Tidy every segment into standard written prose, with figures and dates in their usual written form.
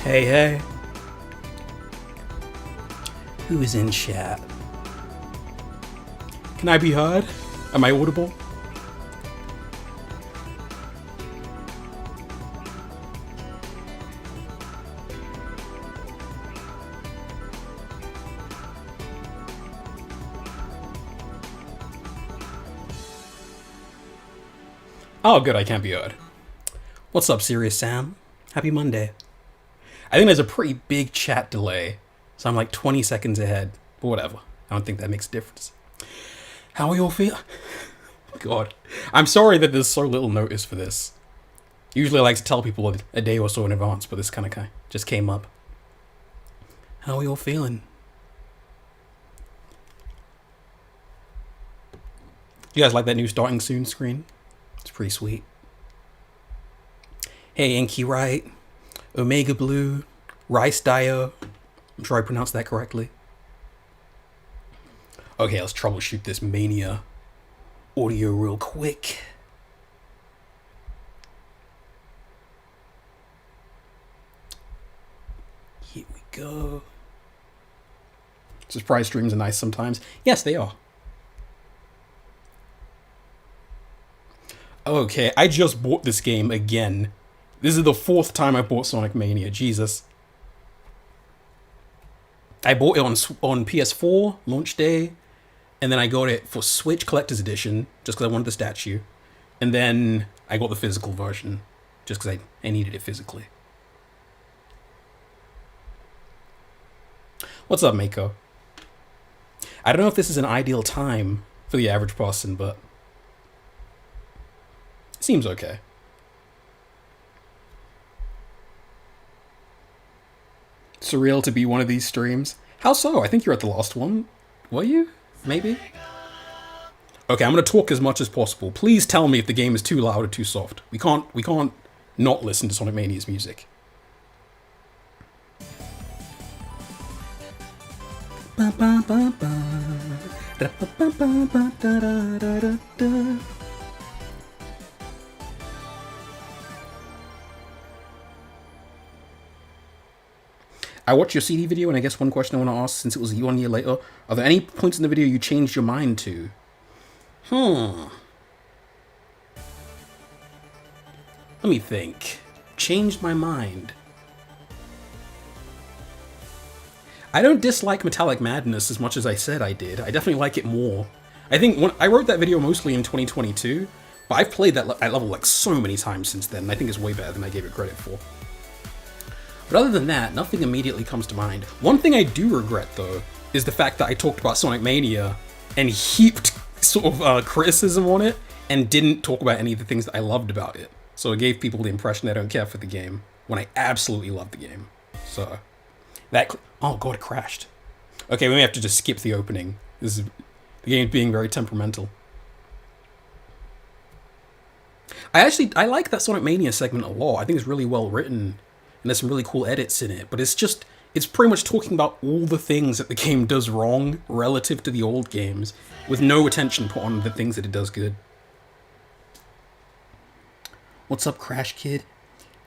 Hey, hey. Who is in chat? Can I be heard? Am I audible? Oh, good, I can't be heard. What's up, Serious Sam? Happy Monday. I think there's a pretty big chat delay, so I'm like 20 seconds ahead, but whatever. I don't think that makes a difference. How are you all feeling? God, I'm sorry that there's so little notice for this. Usually I like to tell people a day or so in advance, but this kind of just came up. How are you all feeling? You guys like that new starting soon screen? It's pretty sweet. Hey, Inky Right, Omega Blue, Rice Dio. I'm sure I pronounced that correctly. Okay, let's troubleshoot this Mania audio real quick. Here we go. Surprise streams are nice sometimes. Yes, they are. Okay, I just bought this game again. This is the 4th time I bought Sonic Mania. Jesus. I bought it on PS4 launch day. And then I got it for Switch Collector's Edition, just because I wanted the statue. And then I got the physical version, just because I needed it physically. What's up, Mako? I don't know if this is an ideal time for the average person, but it seems okay. Surreal to be one of these streams. How so? I think you're at the last one. Were you? Maybe? Okay, I'm going to talk as much as possible. Please tell me if the game is too loud or too soft. We can't not listen to Sonic Mania's music. I watched your CD video, and I guess one question I want to ask, since it was 1 year later, are there any points in the video you changed your mind to? Let me think. Changed my mind. I don't dislike Metallic Madness as much as I said I did. I definitely like it more. I think when I wrote that video mostly in 2022, but I've played that level like so many times since then, and I think it's way better than I gave it credit for. But other than that, nothing immediately comes to mind. One thing I do regret, though, is the fact that I talked about Sonic Mania and heaped sort of criticism on it and didn't talk about any of the things that I loved about it. So it gave people the impression I don't care for the game, when I absolutely love the game. So, that... oh god, it crashed. Okay, we may have to just skip the opening. The game's being very temperamental. I like that Sonic Mania segment a lot. I think it's really well written. And there's some really cool edits in it, but it's pretty much talking about all the things that the game does wrong relative to the old games, with no attention put on the things that it does good. What's up, Crash Kid?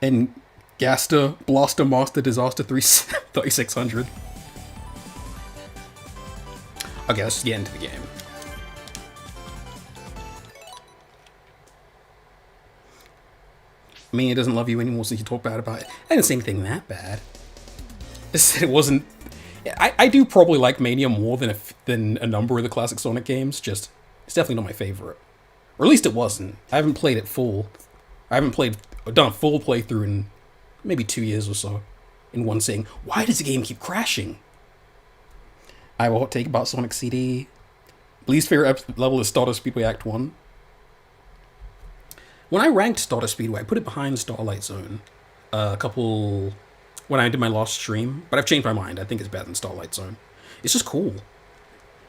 And Gaster, Blaster, Master, Disaster 3600. Okay, let's just get into the game. Mania doesn't love you anymore since you talk bad about it. I didn't say anything that bad. I said it wasn't... I do probably like Mania more than a number of the classic Sonic games, just... it's definitely not my favorite. Or at least it wasn't. I haven't played it full. I haven't done a full playthrough in maybe 2 years or so. In one sitting. Why does the game keep crashing? I have a hot take about Sonic CD. Least favorite level is Stardust Speedway Act 1. When I ranked Stardust Speedway, I put it behind Starlight Zone when I did my last stream, but I've changed my mind. I think it's better than Starlight Zone. It's just cool.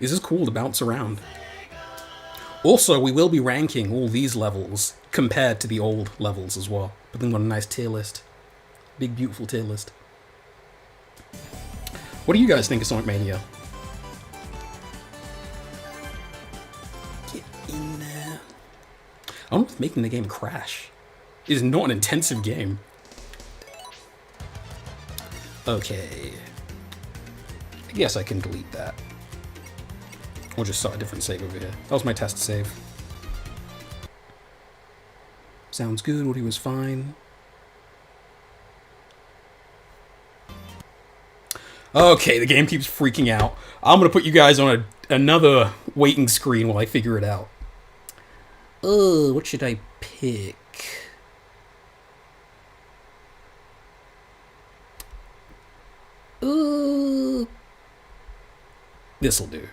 It's just cool to bounce around. Also, we will be ranking all these levels compared to the old levels as well. Put them on a nice tier list. Big, beautiful tier list. What do you guys think of Sonic Mania? Get in there. I don't know if making the game crash. It is not an intensive game. Okay. I guess I can delete that. Or just start a different save over here. That was my test save. Sounds good, Woody was fine. Okay, the game keeps freaking out. I'm gonna put you guys on another waiting screen while I figure it out. What should I pick? This'll do.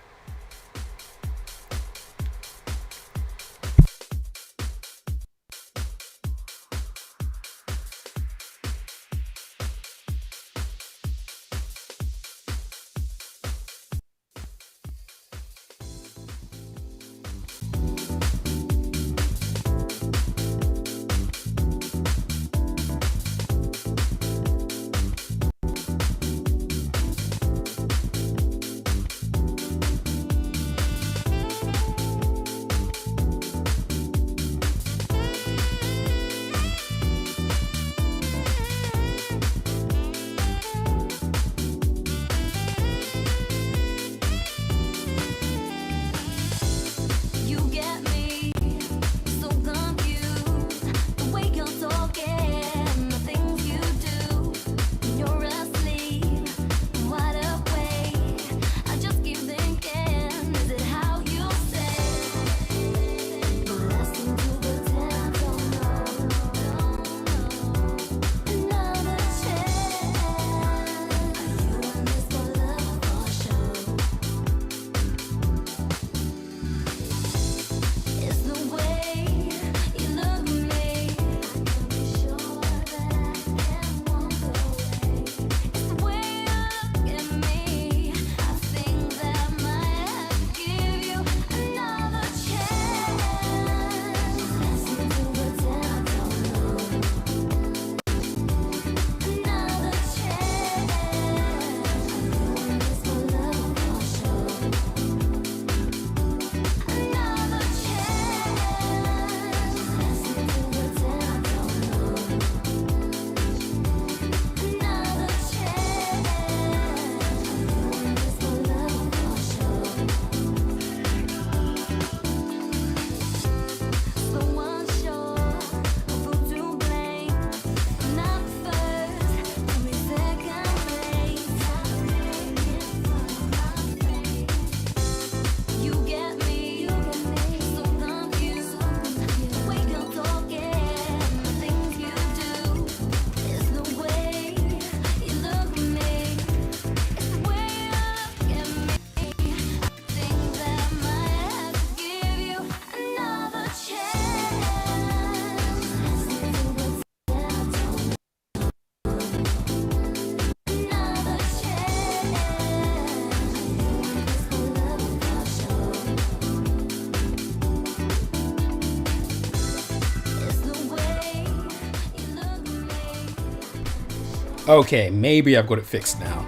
Okay, maybe I've got it fixed now.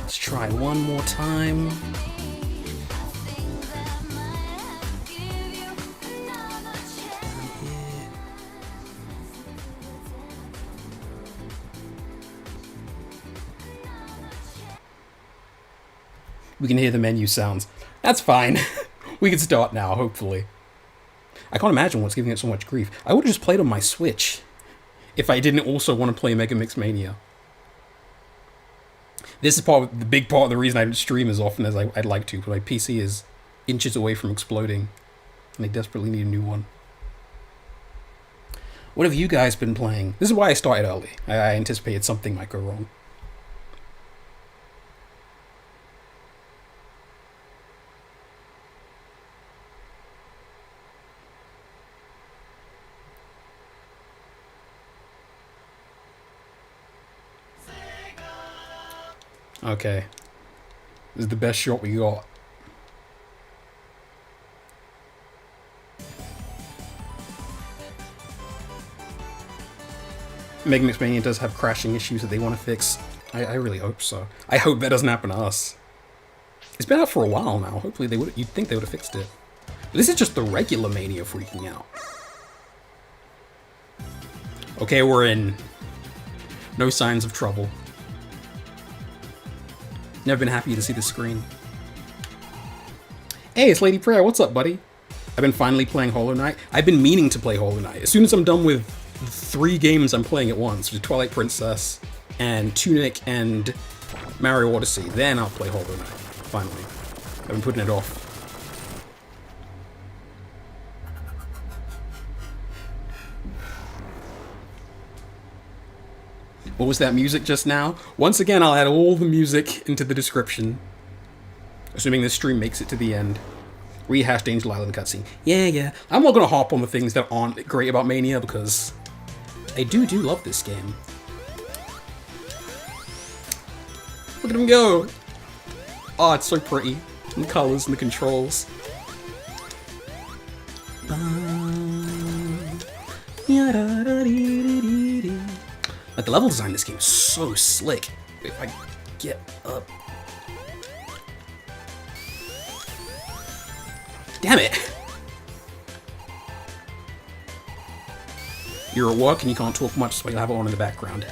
Let's try one more time. We can hear the menu sounds. That's fine. We can start now, hopefully. I can't imagine what's giving it so much grief. I would have just played on my Switch if I didn't also want to play Mega Mix Mania. This is the big part of the reason I don't stream as often as I'd like to, but my PC is inches away from exploding, and I desperately need a new one. What have you guys been playing? This is why I started early. I anticipated something might go wrong. Okay. This is the best shot we got. Mega Mix Mania does have crashing issues that they want to fix. I really hope so. I hope that doesn't happen to us. It's been out for a while now. Hopefully you'd think they would have fixed it. But this is just the regular Mania freaking out. Okay, we're in. No signs of trouble. Never been happy to see the screen. Hey, it's Lady Prayer. What's up, buddy? I've been finally playing Hollow Knight. I've been meaning to play Hollow Knight. As soon as I'm done with 3 games I'm playing at once, with Twilight Princess and Tunic and Mario Odyssey, then I'll play Hollow Knight. Finally. I've been putting it off. What was that music just now? Once again, I'll add all the music into the description. Assuming this stream makes it to the end. Rehashed Angel Island cutscene. Yeah. I'm not going to hop on the things that aren't great about Mania because I do love this game. Look at him go! Oh, it's so pretty. And the colors and the controls. Like, the level design in this game is so slick. If I get up. Damn it! You're at work and you can't talk much, so you'll have it on in the background.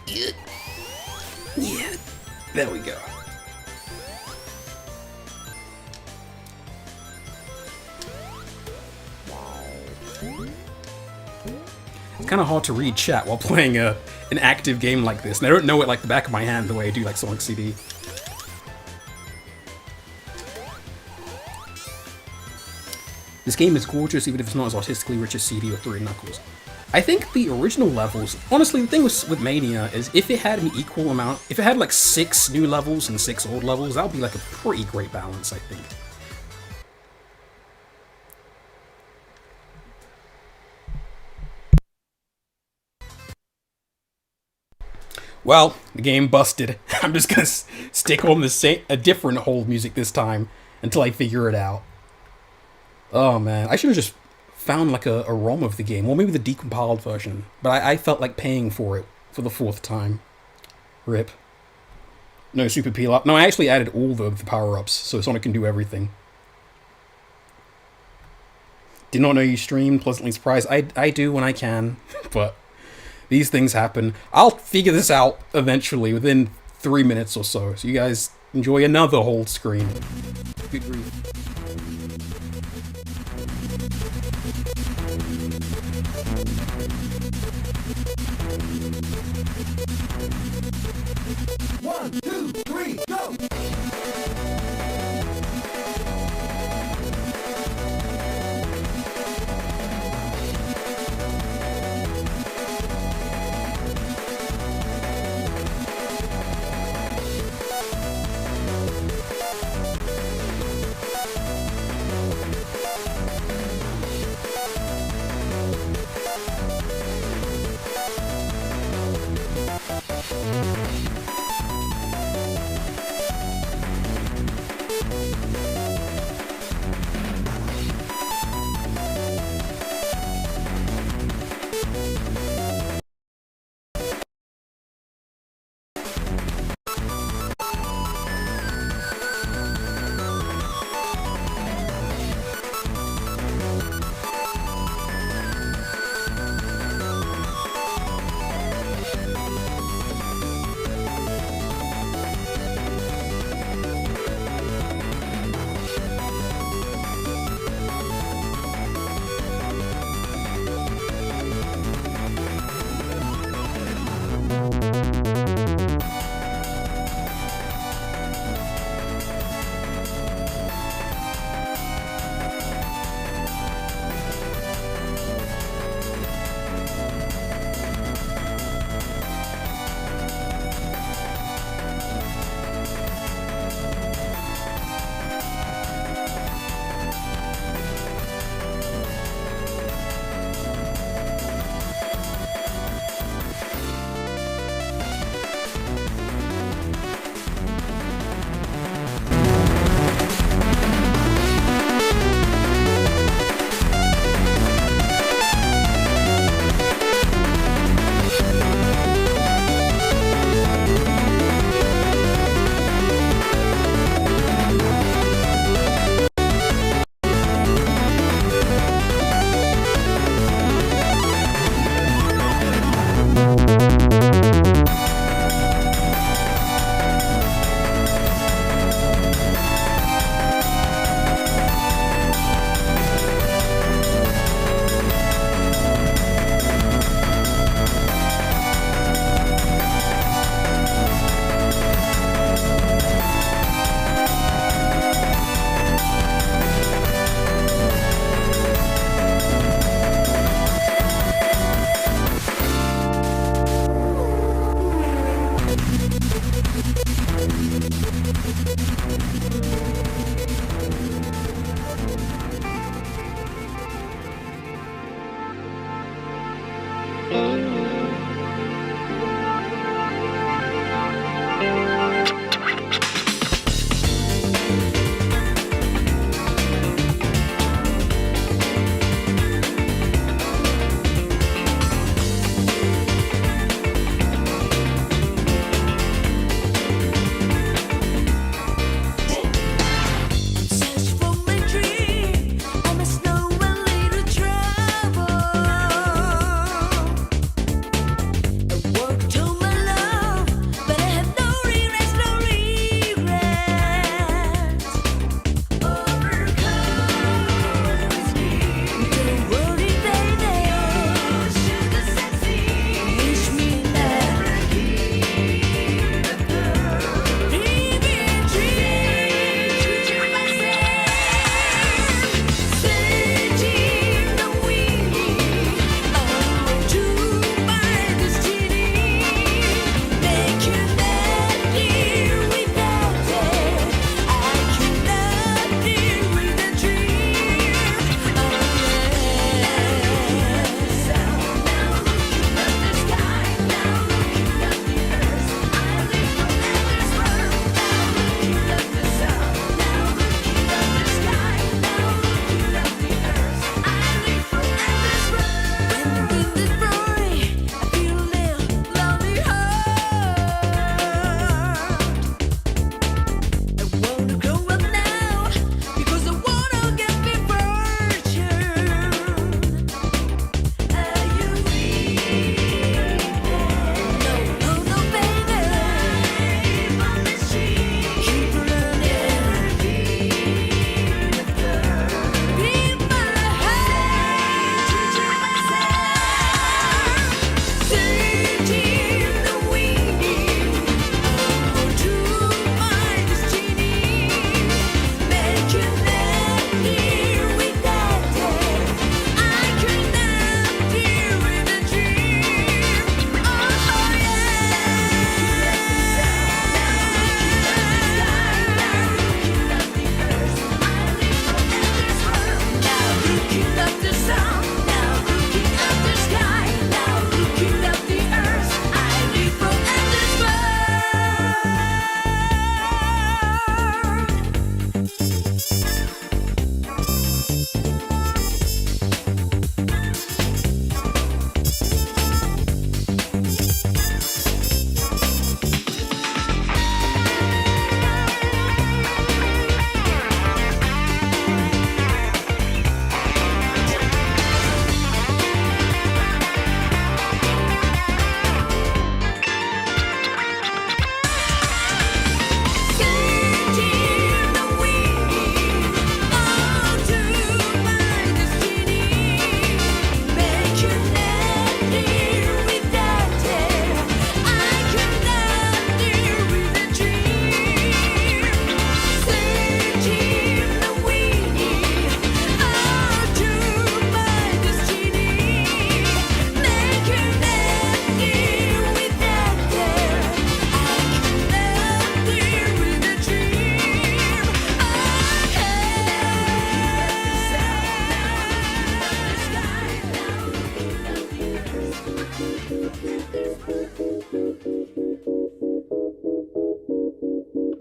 Yeah. There we go. It's kind of hard to read chat while playing an active game like this, and I don't know it like the back of my hand the way I do like Sonic CD. This game is gorgeous, even if it's not as artistically rich as CD or 3 Knuckles. I think the original levels, honestly, the thing with Mania is if it had an equal amount, if it had like 6 new levels and 6 old levels, that would be like a pretty great balance, I think. Well, the game busted. I'm just gonna stick on a different hold music this time until I figure it out. Oh man, I should have just found like a ROM of the game, or maybe the decompiled version. But I felt like paying for it for the 4th time. RIP. No super peel up. No, I actually added all the power-ups, so Sonic can do everything. Did not know you streamed, pleasantly surprised. I do when I can, but these things happen. I'll figure this out eventually, within 3 minutes or so. So you guys enjoy another hold screen. Good grief. One, two, three, go!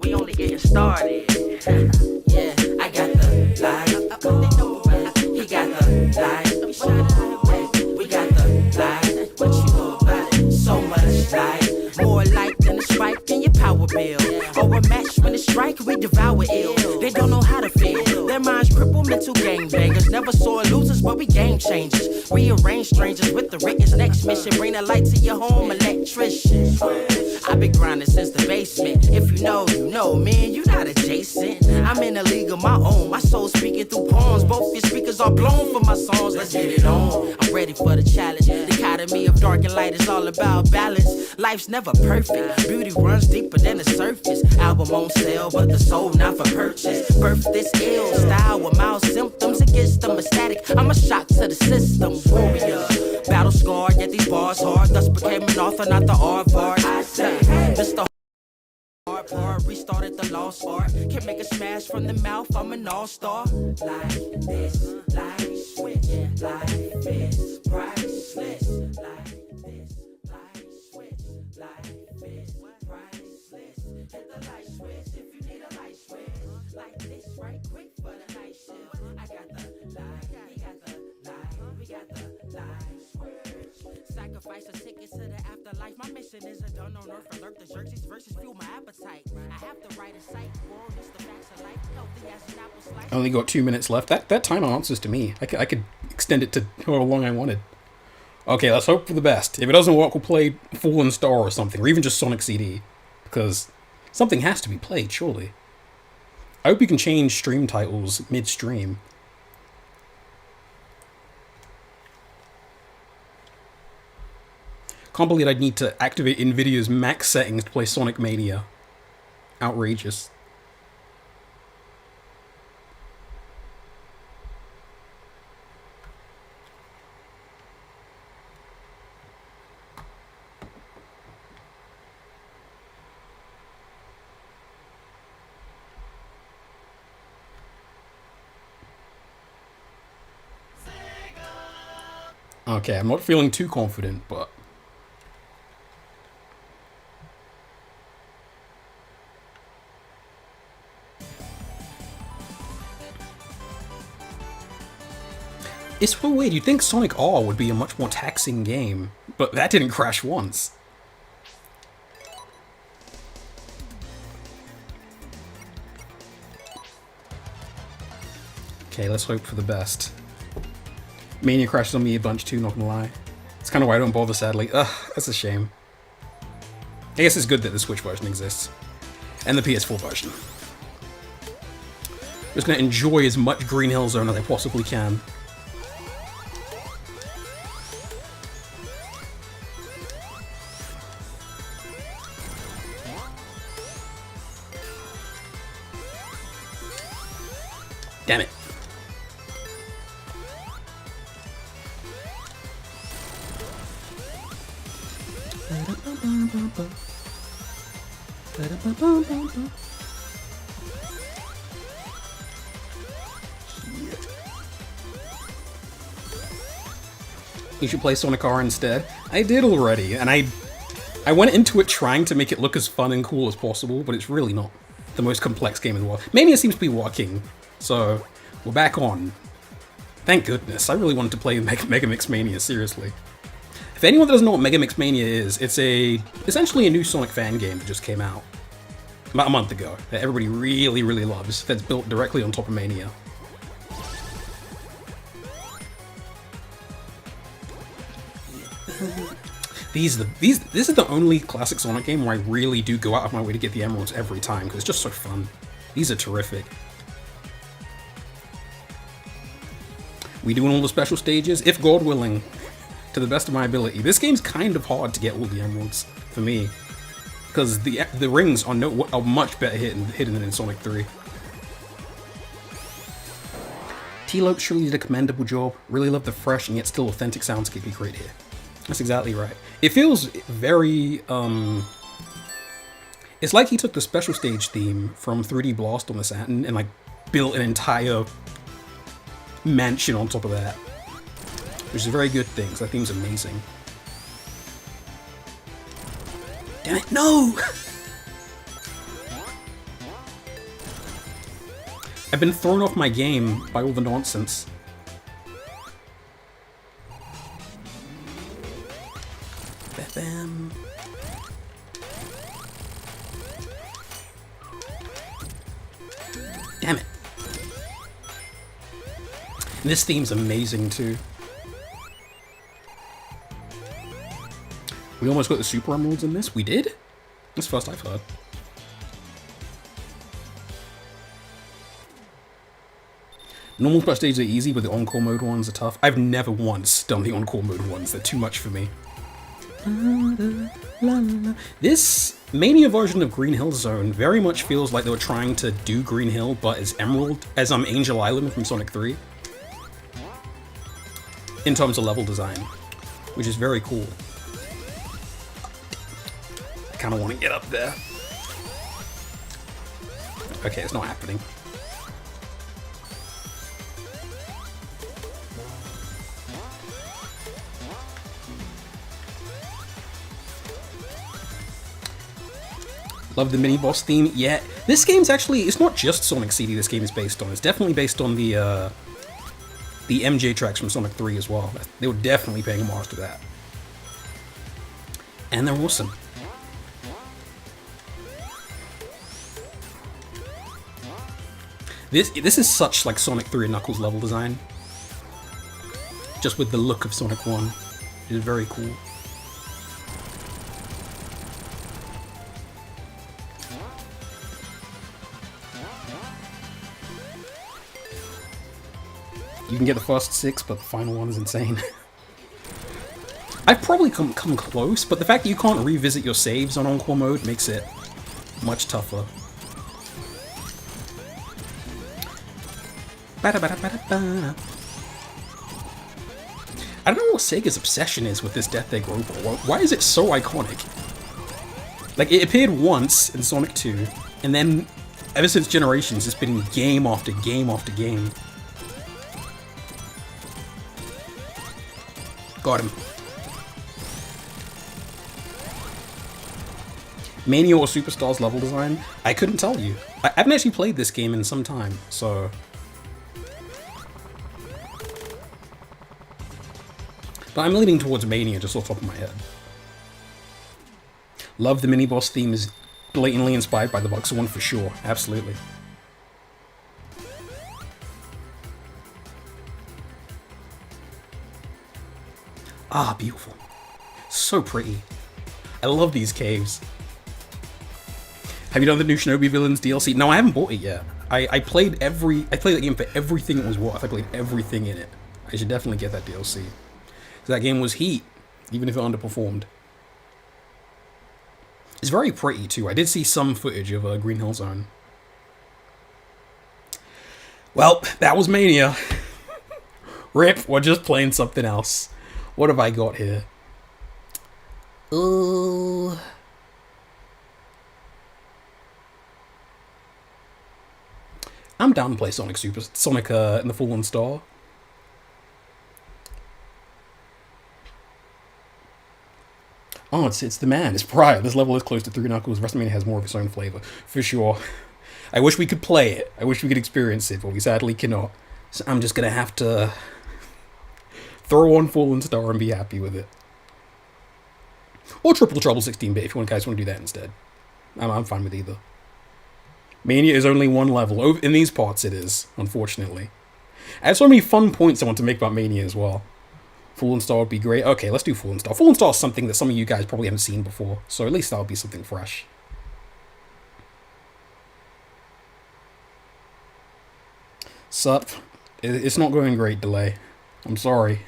We only getting started. Yeah, I got the light. He got the light. We got the light. What you know about it? So much light. More light than a spike in your power bill. Or a match when it strike, we devour ill. They don't know how to feel. Their minds crippled, mental gangbangers. Never saw losers, but we game changers. Rearrange strangers with the written's next mission. Bring the light to your home, electrician. I've been grinding since the basement. If you know, you know, man, you not adjacent. I'm in a league of my own. My soul speaking through poems. Both your speakers are blown for my songs. Let's get it on. I'm ready for the challenge. The dichotomy of dark and light is all about balance. Life's never perfect. Beauty runs deeper than the surface. Album on sale, but the soul not for purchase. Birth this ill style with mild symptoms. It gets them ecstatic. I'm a shock to the system. Warrior, battle scarred, yet these bars hard. Thus became an author, not the art part. I say, Mr. Hard part, restarted the lost art. Can make a smash from the mouth. I'm an all-star. Like this, like switch, like this, priceless. Like this, like switch, like this, priceless. Hit the light switch if you need a light switch. Like this, right quick for the night shift. I got the light, he got the light, we got the light switch. Sacrifice a ticket to the afterlife. My mission isn't done on earth. Alert the jerks. These verses fuel my appetite. I have the right insight. World is the facts of life. Healthy as an apple slice. I only got 2 minutes left. That timer answers to me. I could extend it to however long I wanted. Okay, let's hope for the best. If it doesn't work, we'll play Fallen Star or something, or even just Sonic CD, because something has to be played, surely. I hope you can change stream titles mid-stream. Can't believe I'd need to activate NVIDIA's max settings to play Sonic Mania. Outrageous. Okay, I'm not feeling too confident, but... It's so weird, you'd think Sonic R would be a much more taxing game, but that didn't crash once. Okay, let's hope for the best. Mania crashes on me a bunch too, not gonna lie. It's kind of why I don't bother, sadly. Ugh, that's a shame. I guess it's good that the Switch version exists. And the PS4 version. I'm just gonna enjoy as much Green Hill Zone as I possibly can. Damn it. You should play Sonic R instead. I did already, and I went into it trying to make it look as fun and cool as possible, but it's really not the most complex game in the world. Mania seems to be working So, we're back on. Thank goodness, I really wanted to play Mega Mix Mania, seriously. If anyone doesn't know what Mega Mix Mania is, it's essentially a new Sonic fan game that just came out about a month ago that everybody really, really loves, that's built directly on top of Mania. This is the only classic Sonic game where I really do go out of my way to get the emeralds every time, because it's just so fun. These are terrific. We doing all the special stages, if God willing, to the best of my ability. This game's kind of hard to get all the emeralds, for me, because the rings are much better hidden than in Sonic 3. T-Lope surely did a commendable job. Really love the fresh and yet still authentic soundscape he created here. That's exactly right. It feels very, it's like he took the special stage theme from 3D Blast on the Saturn and like built an entire mansion on top of that. Which is a very good thing, so that theme's amazing. Damn it, no! I've been thrown off my game by all the nonsense. Bam. Damn it. And this theme's amazing too. We almost got the Super Emeralds in this. We did? That's the first I've heard. Normal plus stages are easy, but the Encore mode ones are tough. I've never once done the Encore mode ones. They're too much for me. This Mania version of Green Hill Zone very much feels like they were trying to do Green Hill, but as Angel Island from Sonic 3. In terms of level design, which is very cool. I kind of want to get up there. Okay, it's not happening. Love the mini-boss theme. Yeah, this game's actually, it's not just Sonic CD this game is based on. It's definitely based on the MJ tracks from Sonic 3 as well. They were definitely paying homage to that. And they're awesome. This is such like Sonic 3 and Knuckles level design. Just with the look of Sonic 1. It is very cool. You can get the first 6, but the final one is insane. I've probably come close, but the fact that you can't revisit your saves on Encore mode makes it much tougher. I don't know what Sega's obsession is with this Death Egg robot. Why is it so iconic? Like, it appeared once in Sonic 2, and then ever since Generations, it's been game after game after game. Got him. Mania or Superstars level design? I couldn't tell you. I haven't actually played this game in some time, so... But I'm leaning towards Mania just off the top of my head. Love the mini-boss theme is blatantly inspired by the Buxer one for sure. Absolutely. Ah, beautiful. So pretty. I love these caves. Have you done the new Shinobi Villains DLC? No, I haven't bought it yet. I played that game for everything it was worth. I played everything in it. I should definitely get that DLC. That game was heat, even if it underperformed. It's very pretty too. I did see some footage of Green Hill Zone. Well, that was Mania. Rip, we're just playing something else. What have I got here? I'm down to play Sonic and the Fallen Star. Oh, it's the man. It's Briar. This level is close to 3 Knuckles. WrestleMania has more of its own flavor, for sure. I wish we could play it. I wish we could experience it, but we sadly cannot. So I'm just gonna have to throw on Fallen Star and be happy with it. Or Triple Trouble 16-bit if you guys want to do that instead. I'm fine with either. Mania is only one level. In these parts it is, unfortunately. I have so many fun points I want to make about Mania as well. Fallen Star would be great. Okay, let's do Fallen Star. Fallen Star is something that some of you guys probably haven't seen before, so at least that'll be something fresh. Sup? It's not going great, Delay. I'm sorry.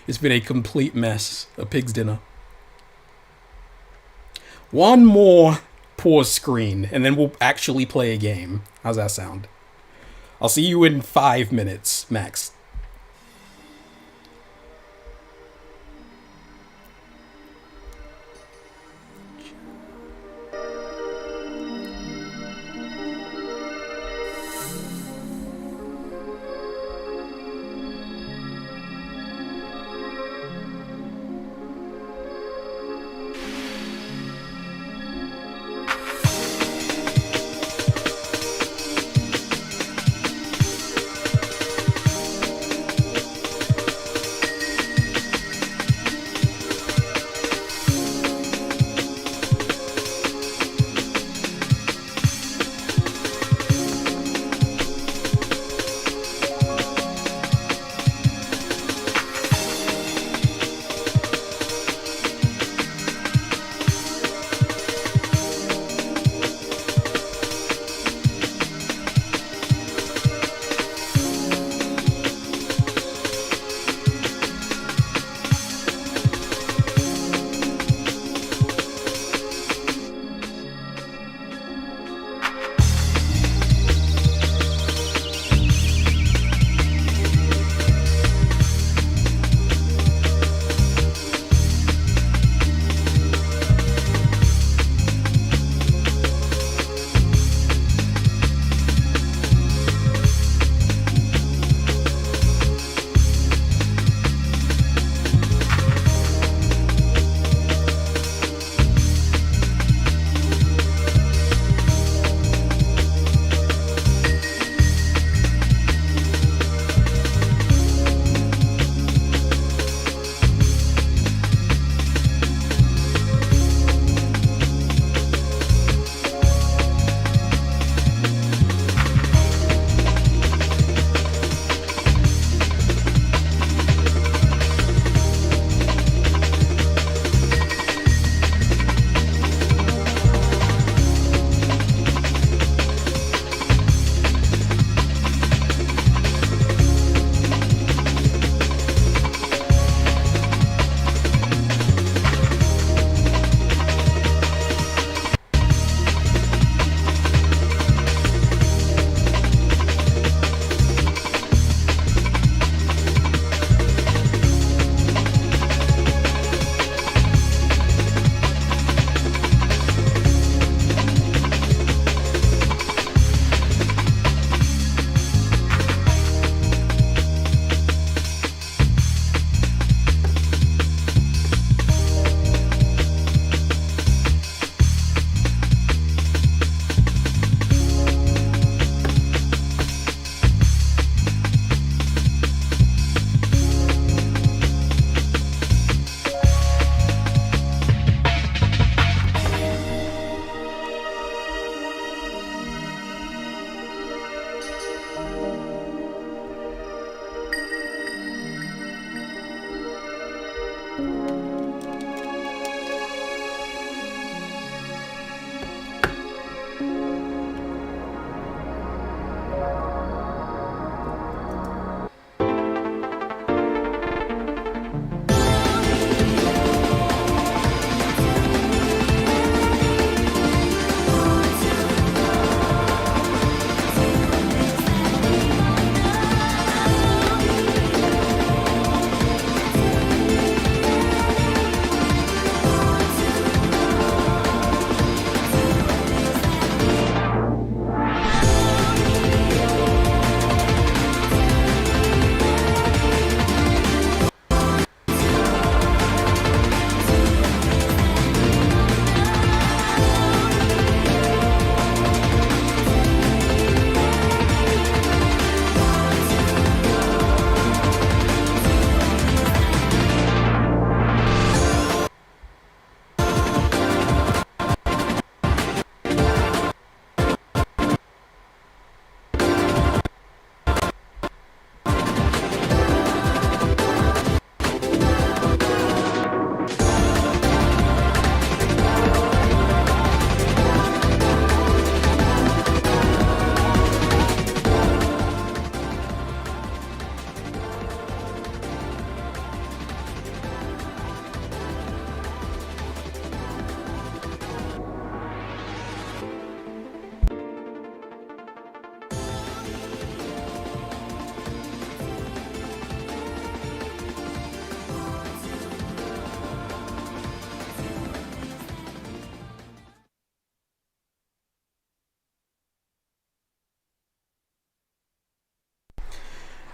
It's been a complete mess. A pig's dinner. One more pause screen, and then we'll actually play a game. How's that sound? I'll see you in 5 minutes, max.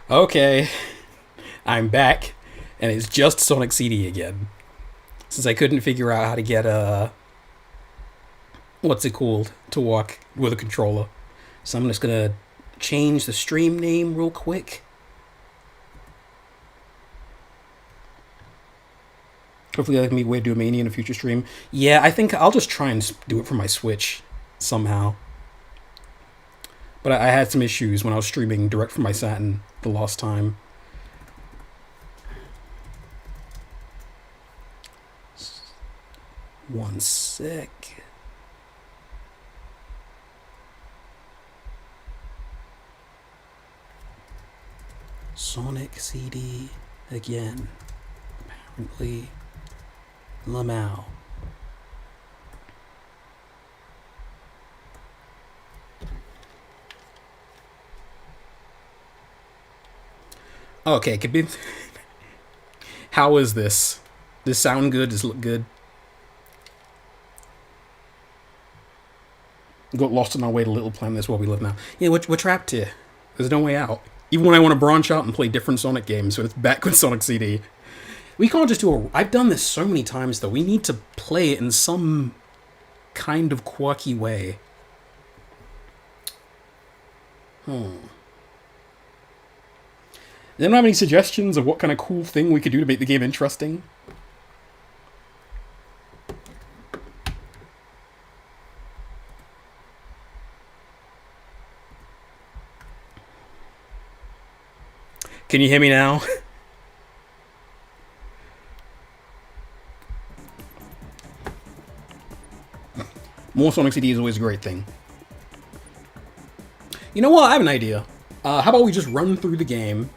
Okay, I'm back, and it's just Sonic CD again. Since I couldn't figure out how to get what's it called, to walk with a controller. So I'm just gonna change the stream name real quick. Hopefully that can be a way to do a Mania in a future stream. Yeah, I think I'll just try and do it from my Switch somehow. But I had some issues when I was streaming direct from my Saturn the last time. One sec. Sonic CD again. Apparently, lmao. Okay, could be. How is this? Does this sound good? Does it look good? Got lost on our way to Little Planet. That's where we live now. Yeah, we're trapped here. There's no way out. Even when I want to branch out and play different Sonic games, so it's back with Sonic CD. We can't just do a... I've done this so many times, though. We need to play it in some kind of quirky way. Does anyone have any suggestions of what kind of cool thing we could do to make the game interesting? Can you hear me now? More Sonic CD is always a great thing. You know what? I have an idea. How about we just run through the game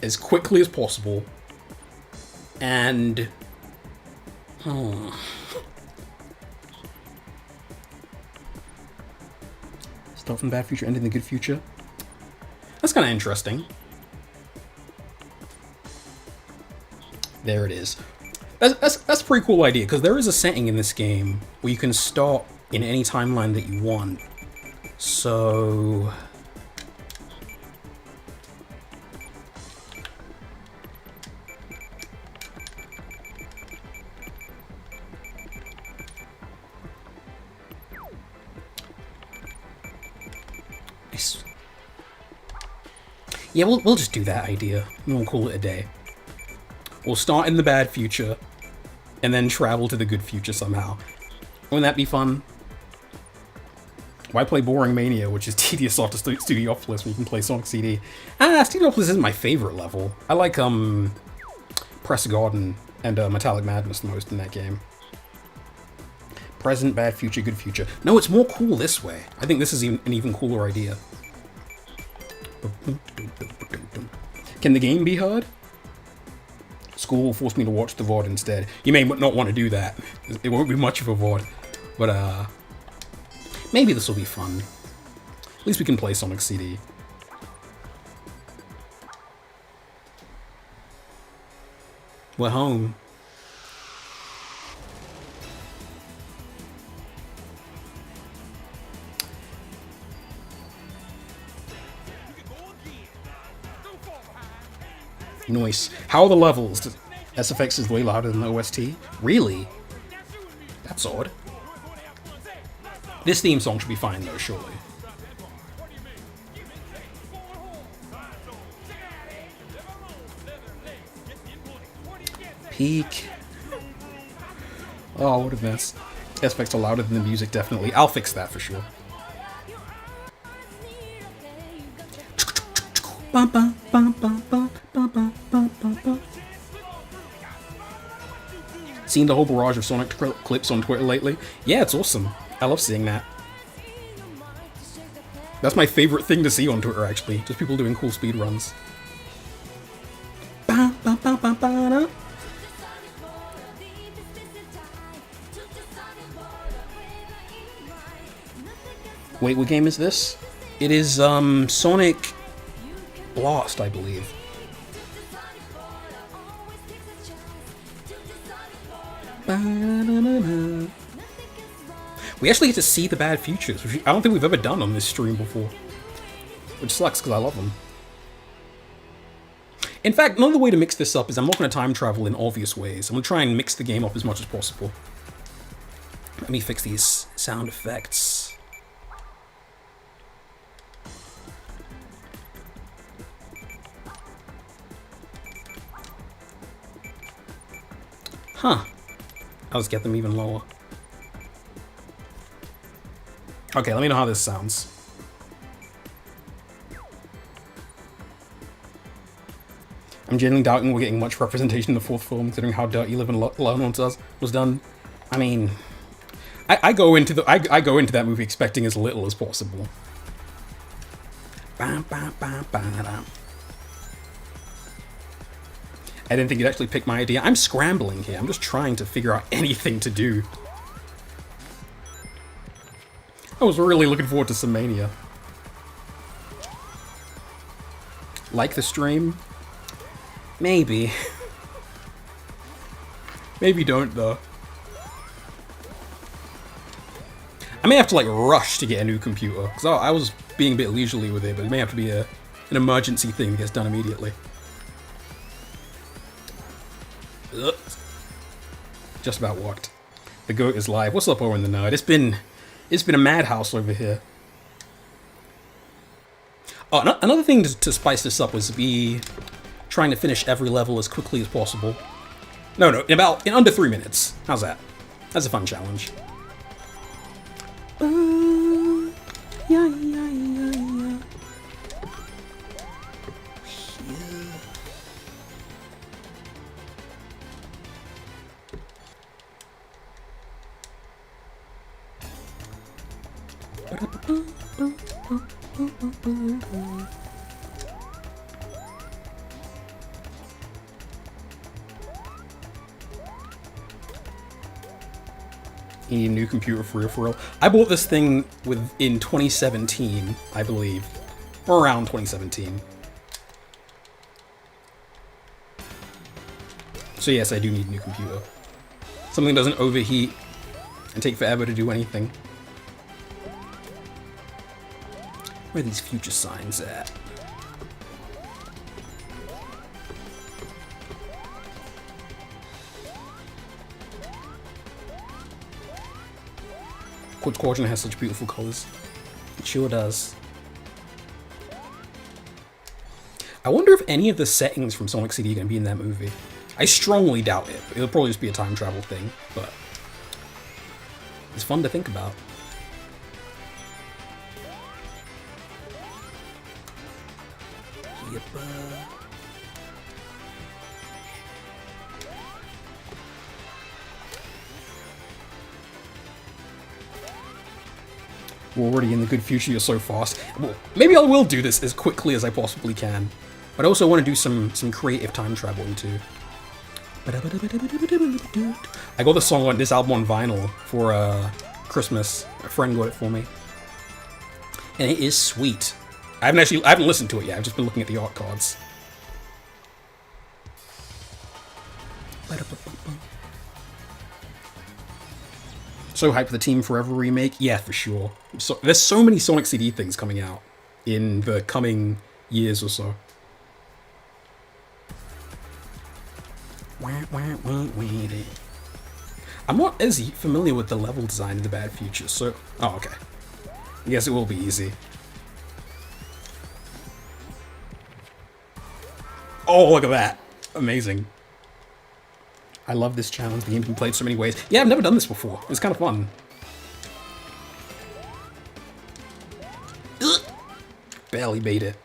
as quickly as possible and... Start from the bad future, end in the good future. That's kind of interesting. There it is. That's a pretty cool idea, because there is a setting in this game where you can start in any timeline that you want. So... yeah, we'll just do that idea. We'll call it a day. We'll start in the bad future, and then travel to the good future somehow. Wouldn't that be fun? Why play Boring Mania, which is tedious after Studiopolis, when you can play Sonic CD? Studiopolis isn't my favorite level. I like, Press Garden and Metallic Madness the most in that game. Present, bad future, good future. No, it's more cool this way. I think this is an even cooler idea. Can the game be heard? School will force me to watch the VOD instead. You may not want to do that. It won't be much of a VOD. But, maybe this will be fun. At least we can play Sonic CD. We're home. Nice. How are the levels? SFX is way louder than the OST? Really? That's odd. This theme song should be fine though, surely. Peak. Oh, what a mess. SFX are louder than the music, definitely. I'll fix that for sure. Seen the whole barrage of Sonic clips on Twitter lately? Yeah, it's awesome. I love seeing that. That's my favorite thing to see on Twitter, actually. Just people doing cool speedruns. Wait, what game is this? It is, Sonic Blast, I believe. We actually get to see the bad futures, which I don't think we've ever done on this stream before. Which sucks, because I love them. In fact, another way to mix this up is I'm not going to time travel in obvious ways. I'm going to try and mix the game up as much as possible. Let me fix these sound effects. Huh. Let's get them even lower. Okay, let me know how this sounds. I'm genuinely doubting we're getting much representation in the fourth film, considering how Dirty Live and Alone was done. I mean, I go into that movie expecting as little as possible. I didn't think you'd actually pick my idea. I'm scrambling here. I'm just trying to figure out anything to do. I was really looking forward to some Mania. Like the stream? Maybe. Maybe don't, though. I may have to, like, rush to get a new computer, because I was being a bit leisurely with it, but it may have to be an emergency thing that gets done immediately. Ugh. Just about walked. The goat is live. What's up, Owen the Nerd? It's been a madhouse over here. Oh, another thing to spice this up was be trying to finish every level as quickly as possible. No, in under 3 minutes. How's that? That's a fun challenge. Yeah. You need a new computer for real. I bought this thing in 2017, I believe. Or around 2017. So yes, I do need a new computer. Something that doesn't overheat and take forever to do anything. Where are these future signs at? Quadrant has such beautiful colors. It sure does. I wonder if any of the settings from Sonic CD are going to be in that movie. I strongly doubt it. It'll probably just be a time travel thing, but it's fun to think about. Yep. We're already in the good future, you're so fast. Well, maybe I will do this as quickly as I possibly can. But I also want to do some creative time traveling too. I got this album on vinyl for Christmas. A friend got it for me. And it is sweet. I haven't listened to it yet, I've just been looking at the art cards. So hyped for the Team Forever remake? Yeah, for sure. So, there's so many Sonic CD things coming out in the coming years or so. I'm not as familiar with the level design in the Bad Future, so... Oh, okay. I guess it will be easy. Oh, look at that. Amazing. I love this challenge. The game's been played so many ways. Yeah, I've never done this before. It's kind of fun. Ugh. Barely made it.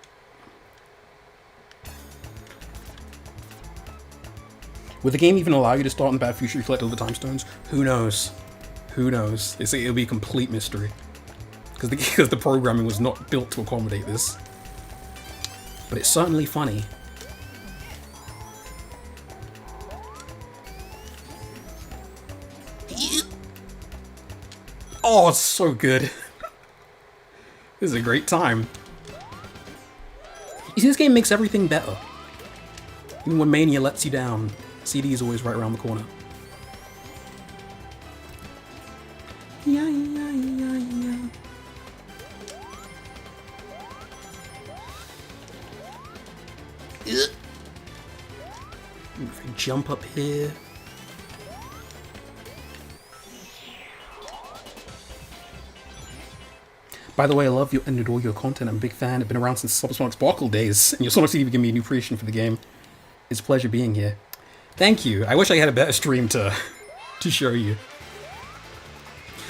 Would the game even allow you to start in Bad Future to collect all the time stones? Who knows? Who knows? It'll be a complete mystery. Because the programming was not built to accommodate this. But it's certainly funny. Oh, it's so good. This is a great time. You see, this game makes everything better. Even when Mania lets you down, CD is always right around the corner. Yeah. If I jump up here. By the way, I love you and adore your content. I'm a big fan. I've been around since Sonic Sparkle days, and your Sonic CD gave me a new appreciation for the game. It's a pleasure being here. Thank you. I wish I had a better stream to show you.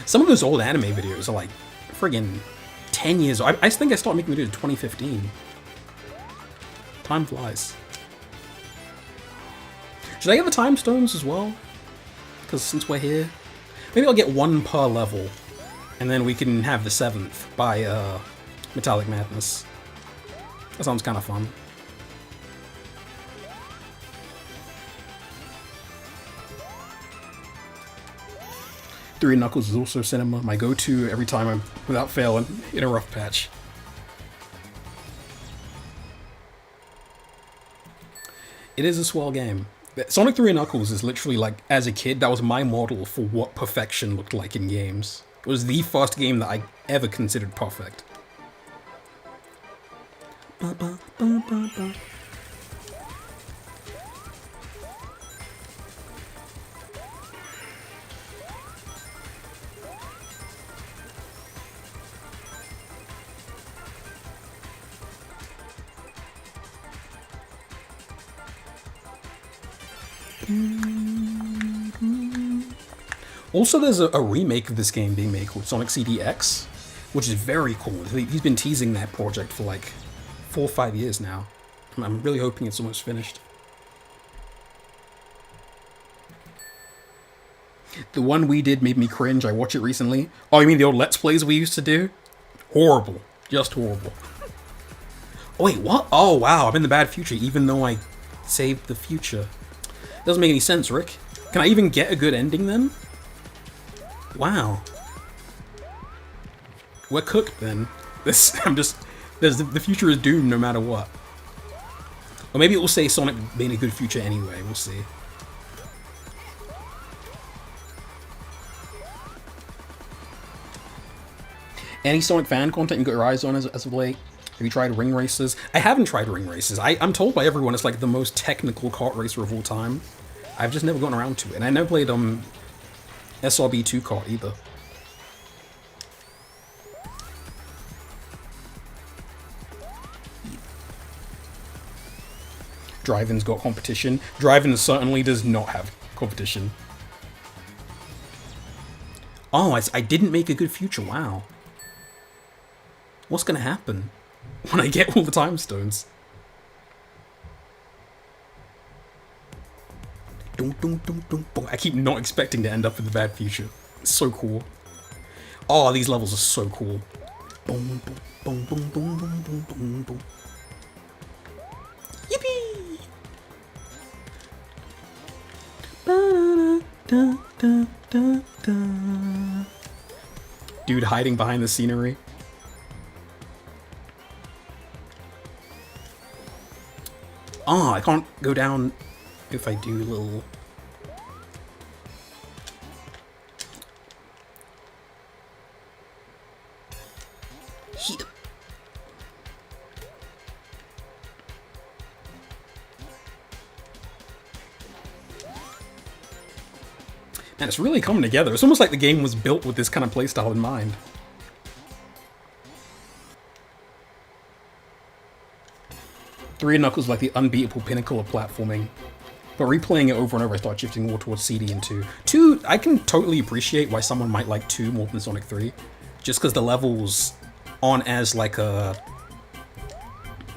Some of those old anime videos are like friggin' 10 years old. I think I started making videos in 2015. Time flies. Should I get the time stones as well? Because since we're here, maybe I'll get one per level, and then we can have the 7th by Metallic Madness. That sounds kind of fun. Three Knuckles is also cinema, my go-to every time I'm, without fail, in a rough patch. It is a swell game. Sonic 3 Knuckles is literally like, as a kid, that was my model for what perfection looked like in games. It was the first game that I ever considered perfect. Ba, ba, ba, ba, ba. Also, there's a remake of this game being made called Sonic CDX, which is very cool. He's been teasing that project for like 4 or 5 years now. I'm really hoping it's almost finished. The one we did made me cringe. I watched it recently. Oh, you mean the old Let's Plays we used to do? Horrible. Just horrible. Oh, wait, what? Oh, wow, I'm in the bad future, even though I saved the future. Doesn't make any sense, Rick. Can I even get a good ending then? Wow. We're cooked then. The future is doomed no matter what. Or maybe it will say Sonic made a good future anyway, we'll see. Any Sonic fan content you got your eyes on as of late? Have you tried Ring Racers? I haven't tried Ring Racers. I'm told by everyone it's like the most technical kart racer of all time. I've just never gotten around to it. And I never played SRB 2 kart either. Driving's got competition. Driving certainly does not have competition. Oh, I didn't make a good future. Wow. What's gonna happen when I get all the time stones? I keep not expecting to end up in the bad future. It's so cool. Oh, these levels are so cool. Yippee! Dude hiding behind the scenery. Oh, I can't go down if I do a little... Heat. Man, it's really coming together. It's almost like the game was built with this kind of playstyle in mind. Three Knuckles is like the unbeatable pinnacle of platforming. But replaying it over and over, I start shifting more towards CD and 2. 2, I can totally appreciate why someone might like 2 more than Sonic 3. Just because the levels aren't as like a...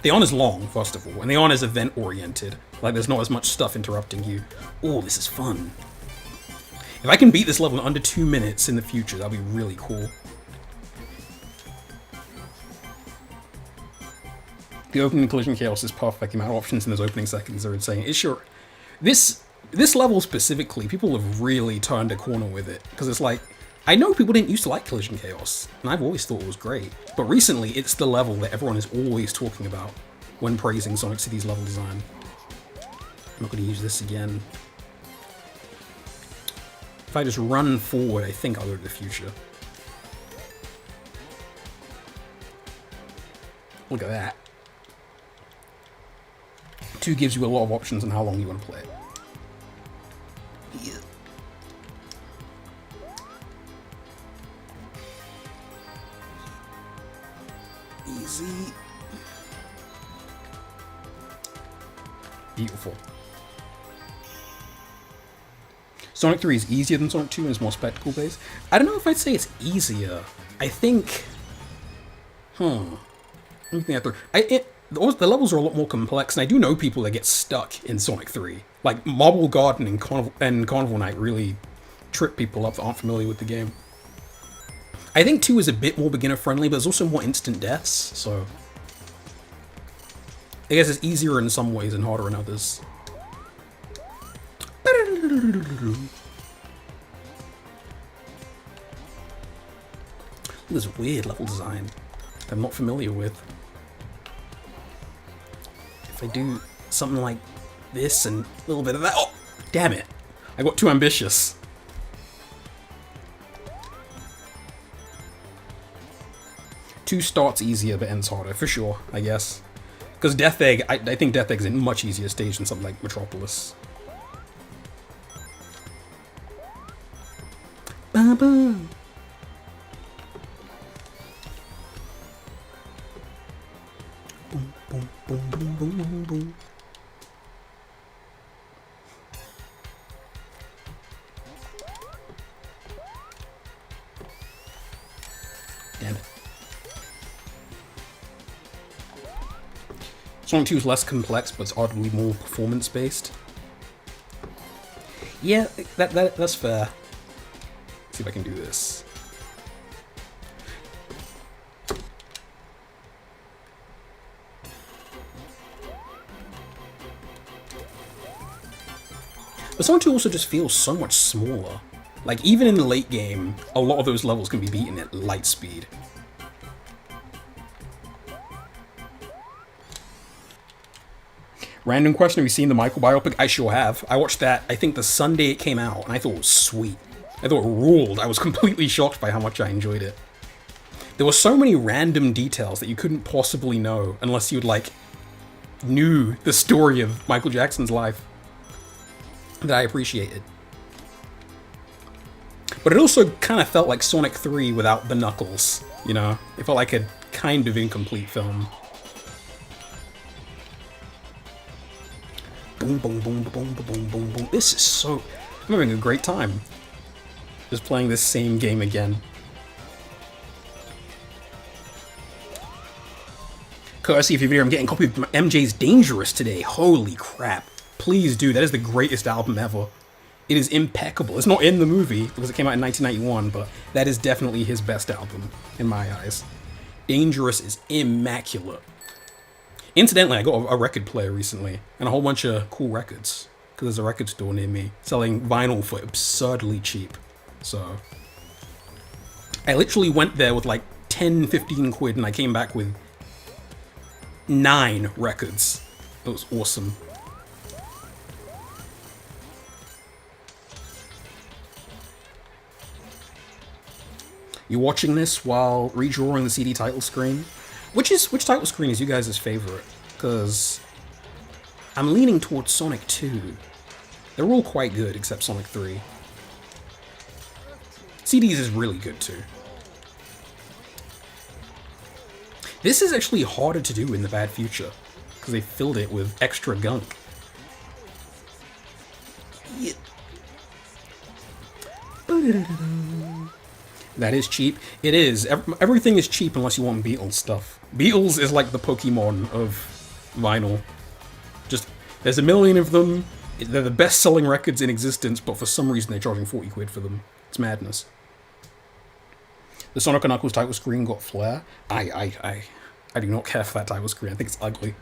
They aren't as long, first of all, and they aren't as event-oriented. Like, there's not as much stuff interrupting you. Oh, this is fun. If I can beat this level in under 2 minutes in the future, that'll be really cool. The opening Collision Chaos is perfect. The amount of options in those opening seconds are insane. It's sure... This level specifically, people have really turned a corner with it. Because it's like... I know people didn't used to like Collision Chaos, and I've always thought it was great. But recently, it's the level that everyone is always talking about when praising Sonic City's level design. I'm not going to use this again. If I just run forward, I think I'll go to the future. Look at that. 2 gives you a lot of options on how long you want to play it. Beautiful. Sonic 3 is easier than Sonic 2 and is more spectacle based. I don't know if I'd say it's easier. I think... The levels are a lot more complex, and I do know people that get stuck in Sonic 3. Like, Marble Garden and Carnival Night really trip people up that aren't familiar with the game. I think 2 is a bit more beginner-friendly, but there's also more instant deaths, so... I guess it's easier in some ways and harder in others. This weird level design that I'm not familiar with. If I do something like this and a little bit of that... Oh, damn it. I got too ambitious. Two starts easier but ends harder, for sure, I guess. Because Death Egg, I think Death Egg's a much easier stage than something like Metropolis. Ba-ba. Boom, boom, boom, boom, boom, boom, boom. Damn it. Sonic 2 is less complex, but it's oddly more performance-based. Yeah, that's fair. Let's see if I can do this. But Sonic 2 also just feels so much smaller. Like, even in the late game, a lot of those levels can be beaten at light speed. Random question, have you seen the Michael biopic? I sure have. I watched that, I think, the Sunday it came out, and I thought it was sweet. I thought it ruled. I was completely shocked by how much I enjoyed it. There were so many random details that you couldn't possibly know unless you'd, like, knew the story of Michael Jackson's life that I appreciated. But it also kind of felt like Sonic 3 without the Knuckles, you know? It felt like a kind of incomplete film. Boom, boom, boom, boom, boom, boom, boom, boom. This is so... I'm having a great time. Just playing this same game again. Courtesy of your video, I'm getting a copy of MJ's Dangerous today. Holy crap. Please do. That is the greatest album ever. It is impeccable. It's not in the movie, because it came out in 1991, but that is definitely his best album, in my eyes. Dangerous is immaculate. Incidentally, I got a record player recently, and a whole bunch of cool records, because there's a record store near me selling vinyl for absurdly cheap. So, I literally went there with like 10, 15 quid, and I came back with 9 records. It was awesome. You're watching this while redrawing the CD title screen? Which title screen is you guys' favorite? Because I'm leaning towards Sonic 2. They're all quite good, except Sonic 3. CDs is really good too. This is actually harder to do in the Bad Future, because they filled it with extra gunk. Yeah. That is cheap. It is. Everything is cheap unless you want Beatles stuff. Beatles is like the Pokemon of vinyl. Just, there's a million of them. They're the best-selling records in existence, but for some reason they're charging 40 quid for them. It's madness. The Sonic and Knuckles title screen got flair. I do not care for that title screen. I think it's ugly.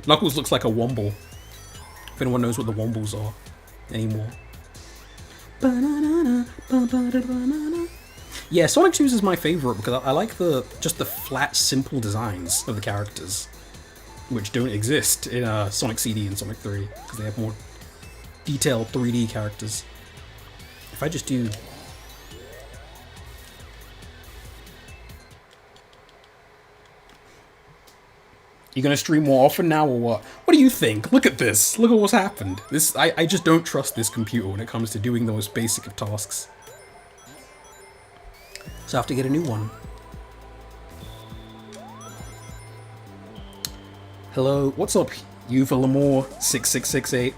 Knuckles looks like a Womble. If anyone knows what the Wombles are anymore. Yeah, Sonic 2 is my favorite because I like just the flat, simple designs of the characters, which don't exist in Sonic CD and Sonic 3 because they have more detailed 3D characters. If I just do... You gonna stream more often now or what? What do you think? Look at this. Look at what's happened. I just don't trust this computer when it comes to doing those basic of tasks. So I have to get a new one. Hello, what's up? U for Lamore, 6668.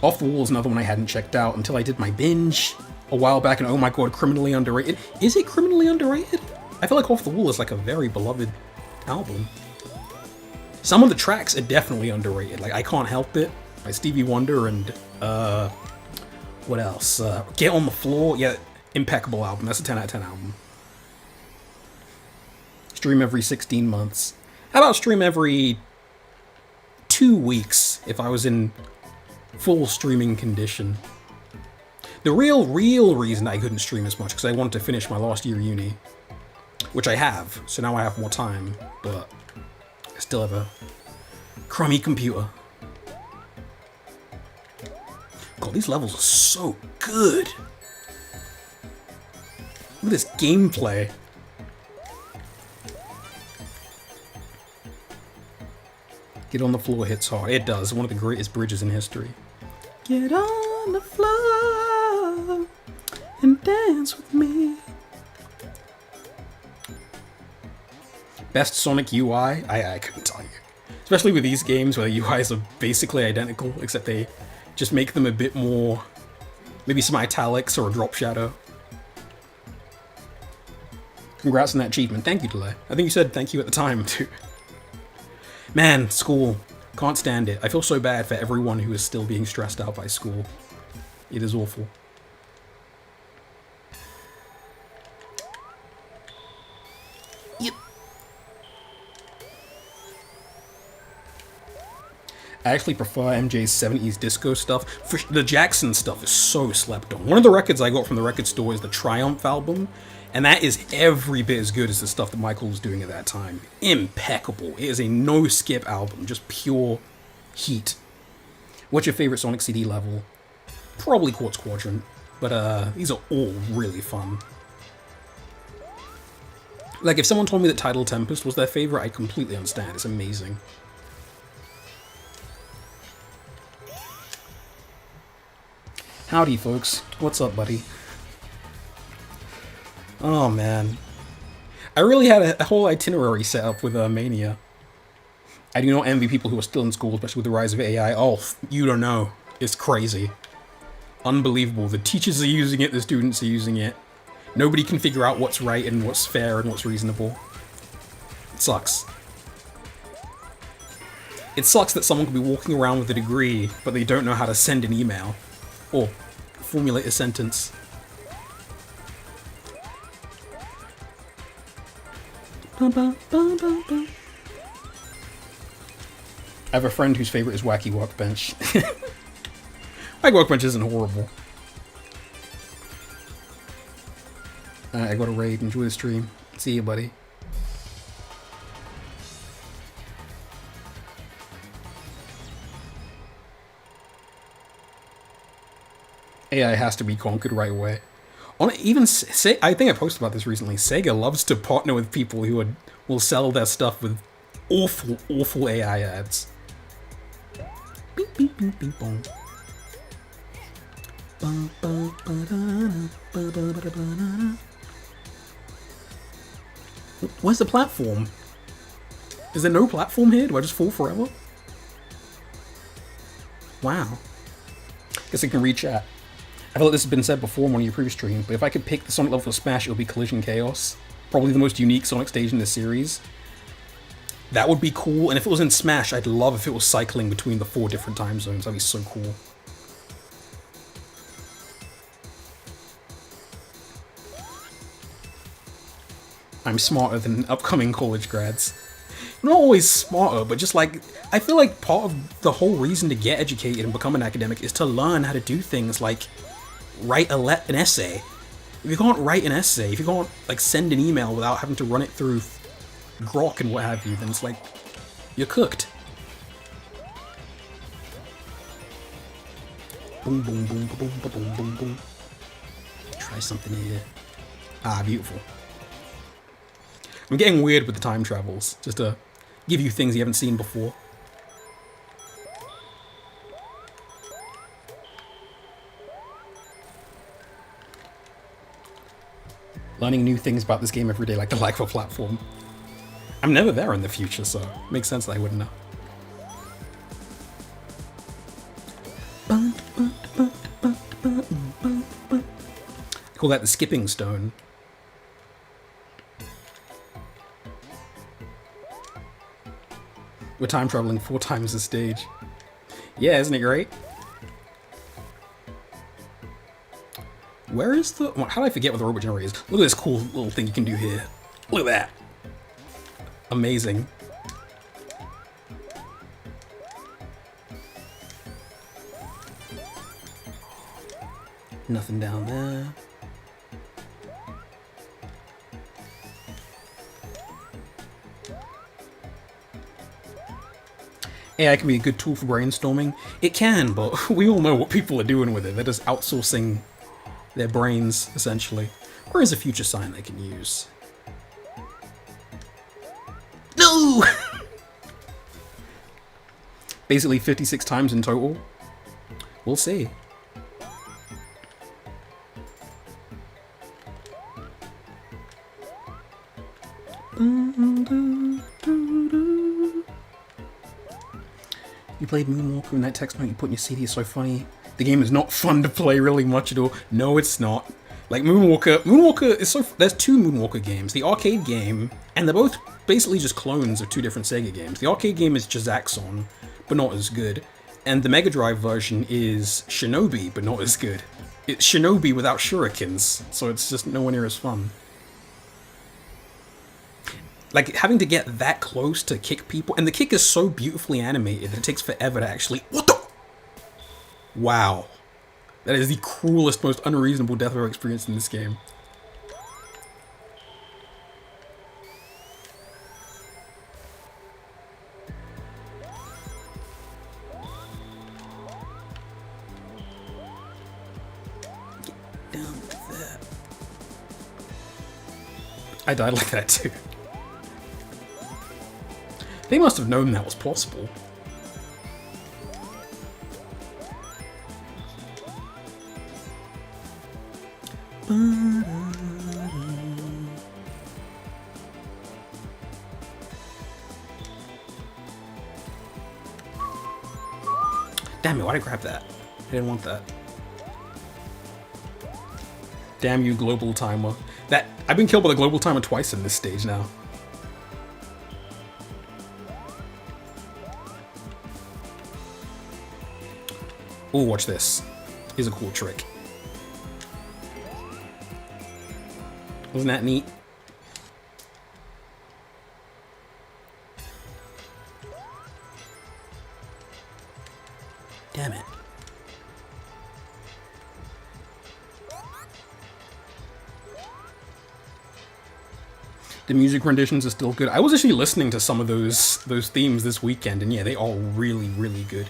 Off the Wall is another one I hadn't checked out until I did my binge a while back, and oh my god, criminally underrated. Is it criminally underrated? I feel like Off the Wall is like a very beloved album. Some of the tracks are definitely underrated, like I Can't Help It by Stevie Wonder and what else? Get on the Floor, yeah, impeccable album. That's a 10 out of 10 album. Stream every 16 months. How about stream every 2 weeks if I was in full streaming condition? The real reason I couldn't stream as much because I wanted to finish my last year of uni, which I have, so now I have more time, but I still have a crummy computer. God, these levels are so good. Look at this gameplay. Get on the Floor hits hard. It does. One of the greatest bridges in history. Get on the floor and dance with me. Best Sonic UI? I couldn't tell you. Especially with these games where the UIs are basically identical, except they just make them a bit more, maybe some italics or a drop shadow. Congrats on that achievement. Thank you, Delay. I think you said thank you at the time, too. Man, school. Can't stand it. I feel so bad for everyone who is still being stressed out by school. It is awful. Yep. I actually prefer MJ's 70s disco stuff. The Jackson stuff is so slept on. One of the records I got from the record store is the Triumph album, and that is every bit as good as the stuff that Michael was doing at that time. Impeccable. It is a no-skip album, just pure heat. What's your favorite Sonic CD level? Probably Quartz Quadrant, but these are all really fun. Like, if someone told me that Tidal Tempest was their favorite, I completely understand. It's amazing. Howdy, folks. What's up, buddy? Oh, man. I really had a whole itinerary set up with Mania. I do not envy people who are still in school, especially with the rise of AI. Oh, you don't know. It's crazy. Unbelievable. The teachers are using it, the students are using it. Nobody can figure out what's right and what's fair and what's reasonable. It sucks. It sucks that someone can be walking around with a degree, but they don't know how to send an email. Or formulate a sentence. I have a friend whose favorite is Wacky Workbench. Wacky Workbench isn't horrible. I got a raid. Enjoy the stream. See you, buddy. AI has to be conquered right away. On even I think I posted about this recently. Sega loves to partner with people who will sell their stuff with awful AI ads. Beep, beep, beep, beep, boom. Where's the platform? Is there no platform here? Do I just fall forever? Wow. Guess I can read chat. I feel like this has been said before in one of your previous streams, but if I could pick the Sonic level for Smash, it would be Collision Chaos. Probably the most unique Sonic stage in this series. That would be cool, and if it was in Smash, I'd love if it was cycling between the 4 different time zones. That'd be so cool. I'm smarter than upcoming college grads. I'm not always smarter, but just like, I feel like part of the whole reason to get educated and become an academic is to learn how to do things like write an essay. If you can't write an essay, if you can't like send an email without having to run it through Grok and what have you, then it's like, you're cooked. Boom, boom, boom, boom, boom, boom, boom, boom. Try something here. Ah, beautiful. I'm getting weird with the time travels, just to give you things you haven't seen before. Learning new things about this game every day, like the lack of a platform. I'm never there in the future, so it makes sense that I wouldn't know. Call that the skipping stone. We're time traveling 4 times the stage. Yeah, isn't it great? Where is the... How did I forget what the robot generator is? Look at this cool little thing you can do here. Look at that. Amazing. Nothing down there. AI can be a good tool for brainstorming. It can, but we all know what people are doing with it. They're just outsourcing their brains, essentially. Or is a future sign they can use. No! Basically 56 times in total. We'll see. You played Moonwalker and that text note you put in your CD is so funny. The game is not fun to play really much at all. No, it's not. Like Moonwalker is so... There's 2 Moonwalker games. The arcade game, and they're both basically just clones of 2 different Sega games. The arcade game is Jazaxon, but not as good. And the Mega Drive version is Shinobi, but not as good. It's Shinobi without shurikens, so it's just nowhere near as fun. Like, having to get that close to kick people, and the kick is so beautifully animated that it takes forever to actually... What the... Wow. That is the cruelest, most unreasonable death row experience in this game. Get down with that. I died like that too. They must have known that was possible. Damn it, why'd I grab that? I didn't want that. Damn you, global timer. I've been killed by the global timer twice in this stage now. Ooh, watch this. Here's a cool trick. Wasn't that neat? Damn it. The music renditions are still good. I was actually listening to some of those themes this weekend, and yeah, they are really, really good.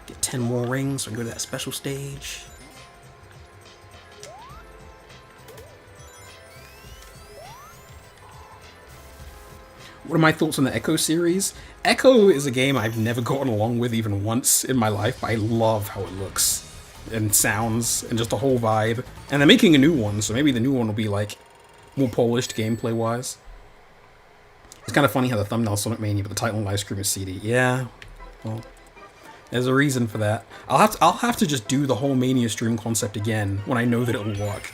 Get 10 more rings so I can go to that special stage. What are my thoughts on the Echo series? Echo is a game I've never gotten along with even once in my life, but I love how it looks and sounds and just the whole vibe. And they're making a new one, so maybe the new one will be like more polished gameplay-wise. It's kind of funny how the thumbnail Sonic Mania, but the title on Ice Cream is CD. Yeah, well, there's a reason for that. I'll have to just do the whole Mania stream concept again when I know that it'll work.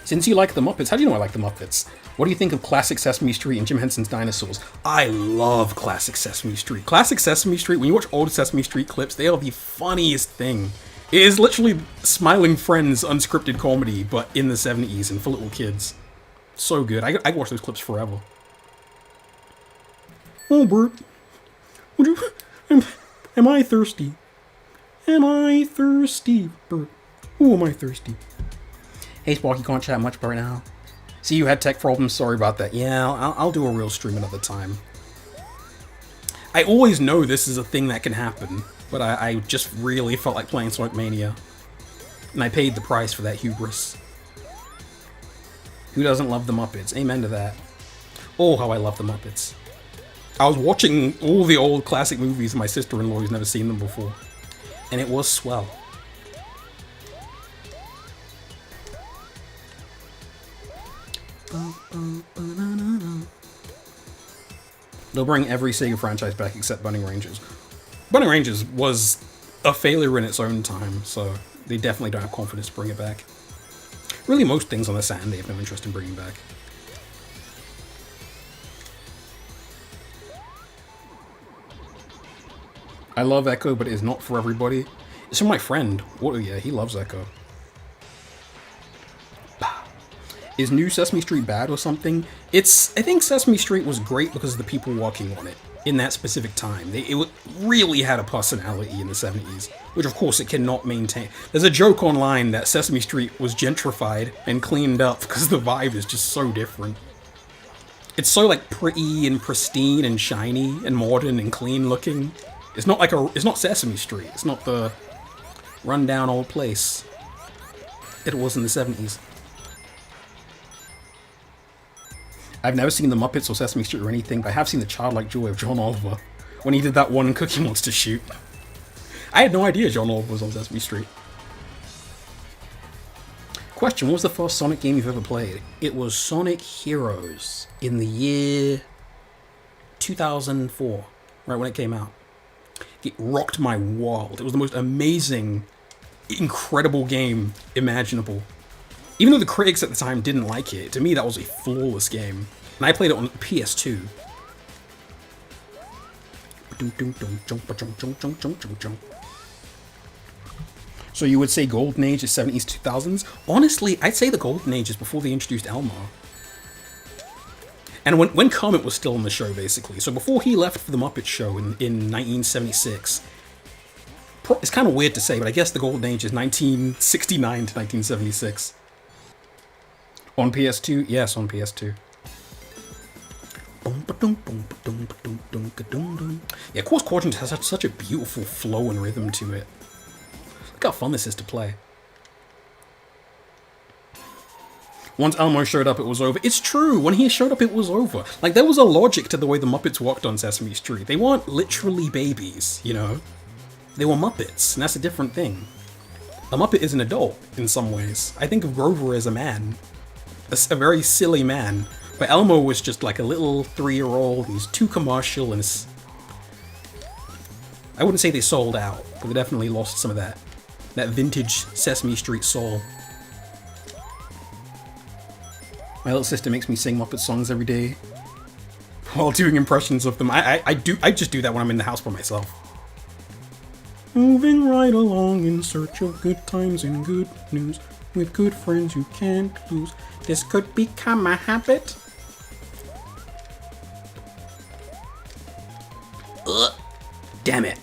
Since you like the Muppets, how do you know I like the Muppets? What do you think of Classic Sesame Street and Jim Henson's Dinosaurs? I love Classic Sesame Street. Classic Sesame Street, when you watch old Sesame Street clips, they are the funniest thing. It is literally Smiling Friends unscripted comedy, but in the 70s and for little kids. So good. I watch those clips forever. Oh, Bert. Would you... Am I thirsty? Am I thirsty, Bert? Oh, am I thirsty? Hey, Sparky, can't chat much right now. See, you had tech problems. Sorry about that. Yeah, I'll do a real stream another time. I always know this is a thing that can happen, but I just really felt like playing Sonic Mania. And I paid the price for that hubris. Who doesn't love the Muppets? Amen to that. Oh, how I love the Muppets. I was watching all the old classic movies with my sister-in-law who's never seen them before. And it was swell. They'll bring every Sega franchise back except Burning Rangers. Burning Rangers was a failure in its own time, so they definitely don't have confidence to bring it back. Really, most things on the Saturn they have no interest in bringing back. I love Echo, but it is not for everybody. It's from my friend. Oh yeah, he loves Echo. Is New Sesame Street bad or something? I think Sesame Street was great because of the people working on it in that specific time. It really had a personality in the 70s, which of course it cannot maintain. There's a joke online that Sesame Street was gentrified and cleaned up because the vibe is just so different. It's so like pretty and pristine and shiny and modern and clean looking. It's not it's not Sesame Street. It's not the rundown old place it was in the 70s. I've never seen the Muppets or Sesame Street or anything, but I have seen the childlike joy of John Oliver when he did that one Cookie Monster shoot. I had no idea John Oliver was on Sesame Street. Question, what was the first Sonic game you've ever played? It was Sonic Heroes in the year 2004, right when it came out. It rocked my world. It was the most amazing, incredible game imaginable. Even though the critics at the time didn't like it, to me that was a flawless game. And I played it on PS2. So you would say Golden Age is 70s, 2000s? Honestly, I'd say the Golden Age is before they introduced lmao. And when Kermit was still on the show, basically. So before he left for the Muppet Show in 1976. It's kind of weird to say, but I guess the Golden Age is 1969 to 1976. On PS2? Yes, on PS2. Yeah, Course Quadrant has such a beautiful flow and rhythm to it. Look how fun this is to play. Once Elmo showed up, it was over. It's true, when he showed up, it was over. Like, there was a logic to the way the Muppets walked on Sesame Street. They weren't literally babies, you know? They were Muppets, and that's a different thing. A Muppet is an adult, in some ways. I think of Grover as a man. A very silly man. But Elmo was just like a little 3-year-old, he's too commercial, and I wouldn't say they sold out, but they definitely lost some of that vintage Sesame Street soul. My little sister makes me sing Muppet songs every day while doing impressions of them. I just do that when I'm in the house by myself. Moving right along in search of good times and good news. With good friends you can't lose. This could become a habit. Ugh. Damn it.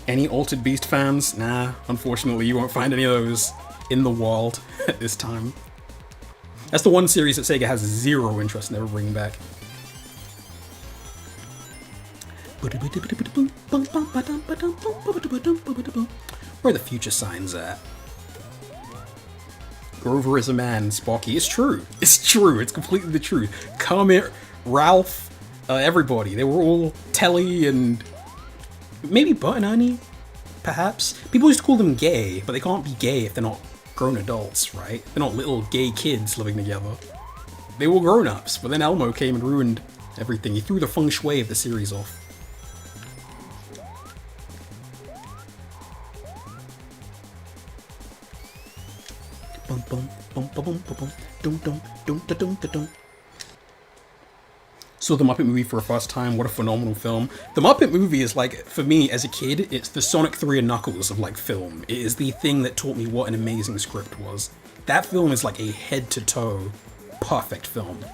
Any Altered Beast fans? Nah, unfortunately you won't find any of those in the world at this time. That's the one series that Sega has zero interest in ever bringing back. Where are the future signs at? Grover is a man, Sparky. It's true. It's true. It's completely the truth. Kermit, Ralph, everybody. They were all Telly and maybe Bert and Ernie, perhaps. People used to call them gay, but they can't be gay if they're not grown adults, right? They're not little gay kids living together. They were grown-ups, but then Elmo came and ruined everything. He threw the feng shui of the series off. Saw the Muppet movie for the first time. What a phenomenal film. The Muppet movie is like, for me as a kid, it's the Sonic 3 and Knuckles of like film. It is the thing that taught me what an amazing script was. That film is like a head to toe perfect film.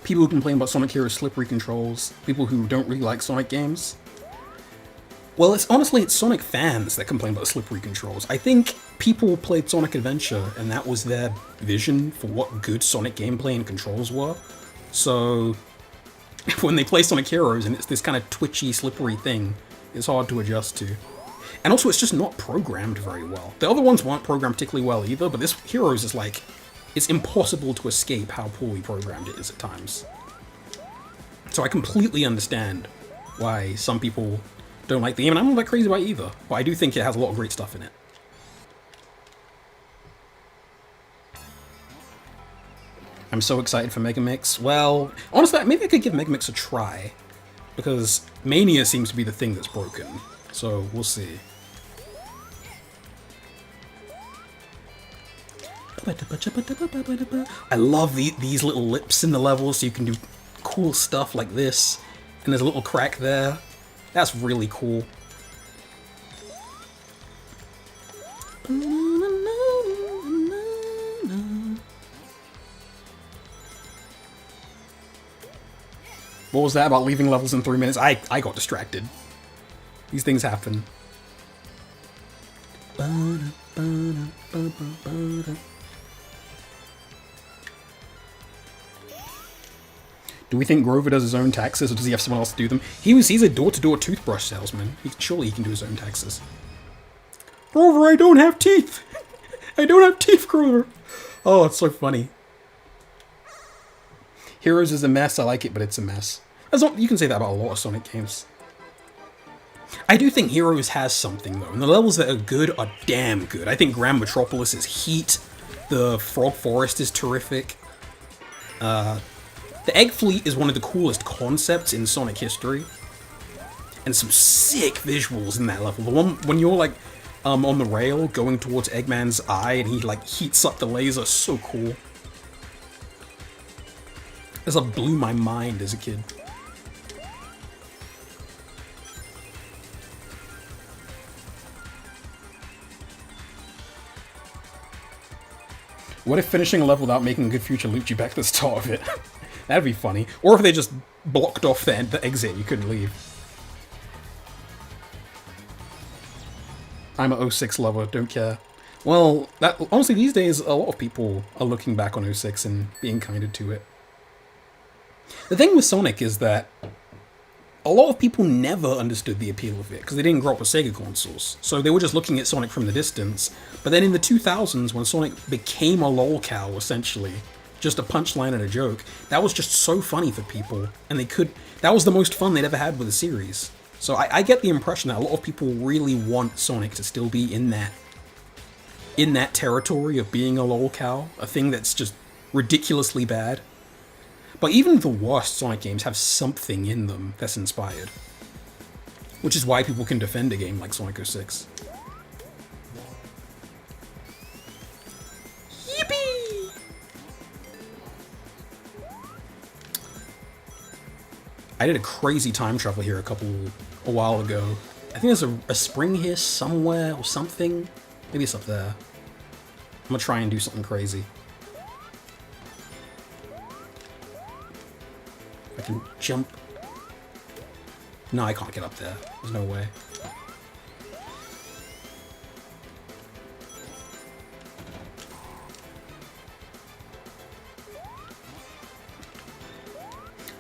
People who complain about Sonic Heroes' slippery controls, people who don't really like Sonic games. Well, it's Sonic fans that complain about slippery controls. I think people played Sonic Adventure and that was their vision for what good Sonic gameplay and controls were. So when they play Sonic Heroes and it's this kind of twitchy, slippery thing, it's hard to adjust to. And also it's just not programmed very well. The other ones weren't programmed particularly well either, but this Heroes is like, it's impossible to escape how poorly programmed it is at times. So I completely understand why some people don't like the game, and I'm not that crazy about it either. But I do think it has a lot of great stuff in it. I'm so excited for Mega Mix. Well, honestly, maybe I could give Mega Mix a try, because Mania seems to be the thing that's broken. So we'll see. I love these little lips in the levels, so you can do cool stuff like this. And there's a little crack there. That's really cool. What was that about leaving levels in 3 minutes? I got distracted. These things happen. Do we think Grover does his own taxes, or does he have someone else to do them? He's a door-to-door toothbrush salesman. Surely he can do his own taxes. Grover, I don't have teeth! I don't have teeth, Grover! Oh, it's so funny. Heroes is a mess. I like it, but it's a mess. You can say that about a lot of Sonic games. I do think Heroes has something, though, and the levels that are good are damn good. I think Grand Metropolis is heat. The Frog Forest is terrific. The Egg Fleet is one of the coolest concepts in Sonic history. And some sick visuals in that level. The one when you're like on the rail going towards Eggman's eye and he like heats up the laser, so cool. This like blew my mind as a kid. What if finishing a level without making a good future looped you back to the start of it? That'd be funny. Or if they just blocked off the exit, you couldn't leave. I'm an 06 lover, don't care. Well, honestly, these days, a lot of people are looking back on 06 and being kinder to it. The thing with Sonic is that a lot of people never understood the appeal of it, because they didn't grow up with Sega consoles. So they were just looking at Sonic from the distance. But then in the 2000s, when Sonic became a lolcow, essentially, just a punchline and a joke, that was just so funny for people, and that was the most fun they'd ever had with the series. So I get the impression that a lot of people really want Sonic to still be in that territory of being a lolcow, a thing that's just ridiculously bad. But even the worst Sonic games have something in them that's inspired. Which is why people can defend a game like Sonic 06. Yippee! I did a crazy time travel here a while ago. I think there's a spring here somewhere or something. Maybe it's up there. I'm gonna try and do something crazy. I can jump. No, I can't get up there. There's no way.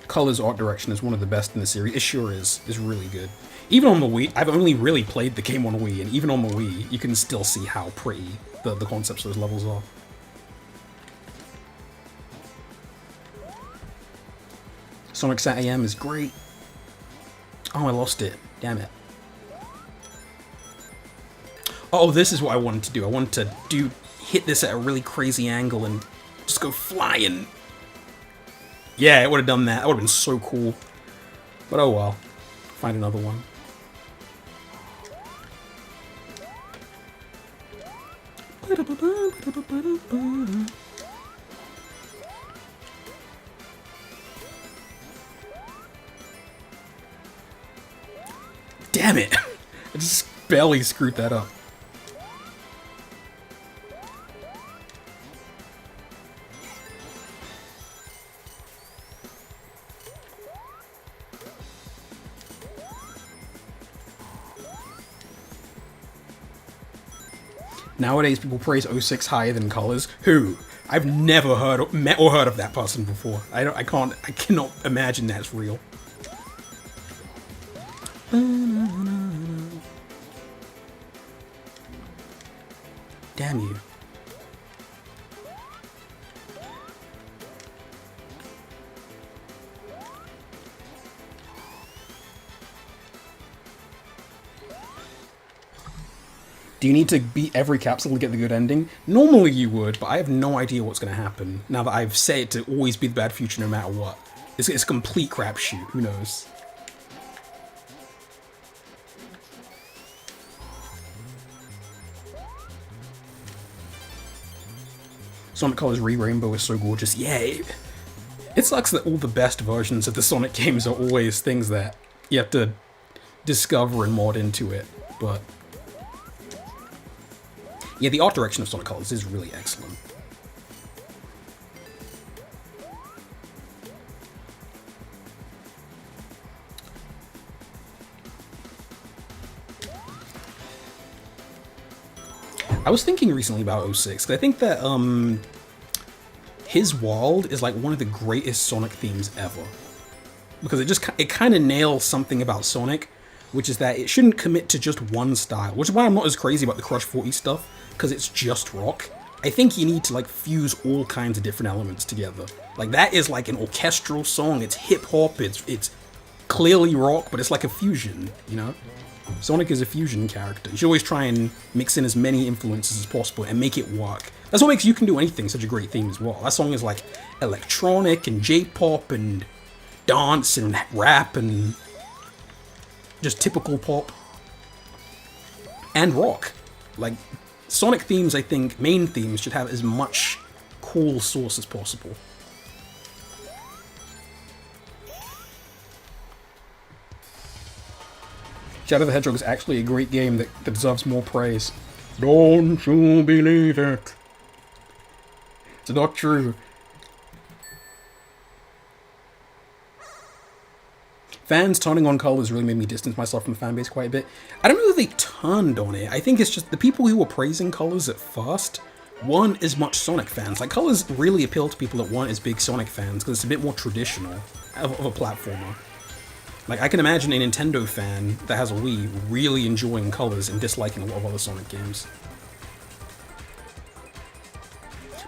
Color's art direction is one of the best in the series. It sure is. It's really good. Even on the Wii, I've only really played the game on Wii, and even on the Wii, you can still see how pretty the concepts of those levels are. Sonic Sat AM is great. Oh, I lost it. Damn it. Oh, this is what I wanted to do. I wanted to hit this at a really crazy angle and just go flying. Yeah, it would have done that. That would have been so cool. But oh well. Find another one. Damn it! I just barely screwed that up. Nowadays, people praise 06 higher than Colors. Who? I've never met or heard of that person before. I cannot imagine that's real. Damn you. Do you need to beat every capsule to get the good ending? Normally you would, but I have no idea what's going to happen now that I've set it to always be the bad future no matter what. It's a complete crapshoot. Who knows? Sonic Colors Re-Rainbow is so gorgeous. Yay! It sucks that all the best versions of the Sonic games are always things that you have to discover and mod into it, but yeah, the art direction of Sonic Colors is really excellent. I was thinking recently about 06, because I think that his world is like one of the greatest Sonic themes ever. Because it kind of nails something about Sonic, which is that it shouldn't commit to just one style, which is why I'm not as crazy about the Crush 40 stuff, because it's just rock. I think you need to like fuse all kinds of different elements together. Like that is like an orchestral song, it's hip-hop, it's clearly rock, but it's like a fusion, you know? Sonic is a fusion character. You should always try and mix in as many influences as possible and make it work. That's what makes You Can Do Anything such a great theme as well. That song is like electronic and J-pop and dance and rap and just typical pop and rock. Like Sonic themes, I think, main themes should have as much cool source as possible. Shadow the Hedgehog is actually a great game that deserves more praise. Don't you believe it? It's not true. Fans turning on colors really made me distance myself from the fanbase quite a bit. I don't know if they turned on it. I think it's just the people who were praising colors at first weren't as much Sonic fans. Like, colors really appeal to people that weren't as big Sonic fans because it's a bit more traditional of a platformer. Like, I can imagine a Nintendo fan that has a Wii really enjoying colors and disliking a lot of other Sonic games.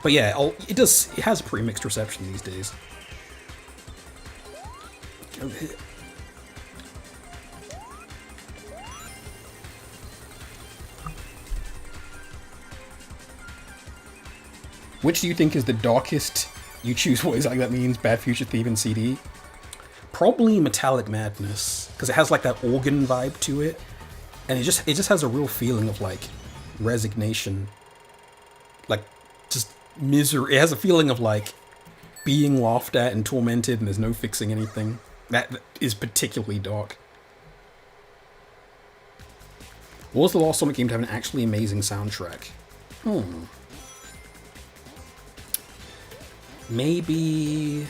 But yeah, it has a pretty mixed reception these days. Which do you think is the darkest? You choose what exactly that means. Bad Future Thief and CD. Probably Metallic Madness, because it has like that organ vibe to it, and it just has a real feeling of like resignation, like just misery. It has a feeling of like being laughed at and tormented, and there's no fixing anything. That is particularly dark. What was the last Sonic game to have an actually amazing soundtrack? Maybe...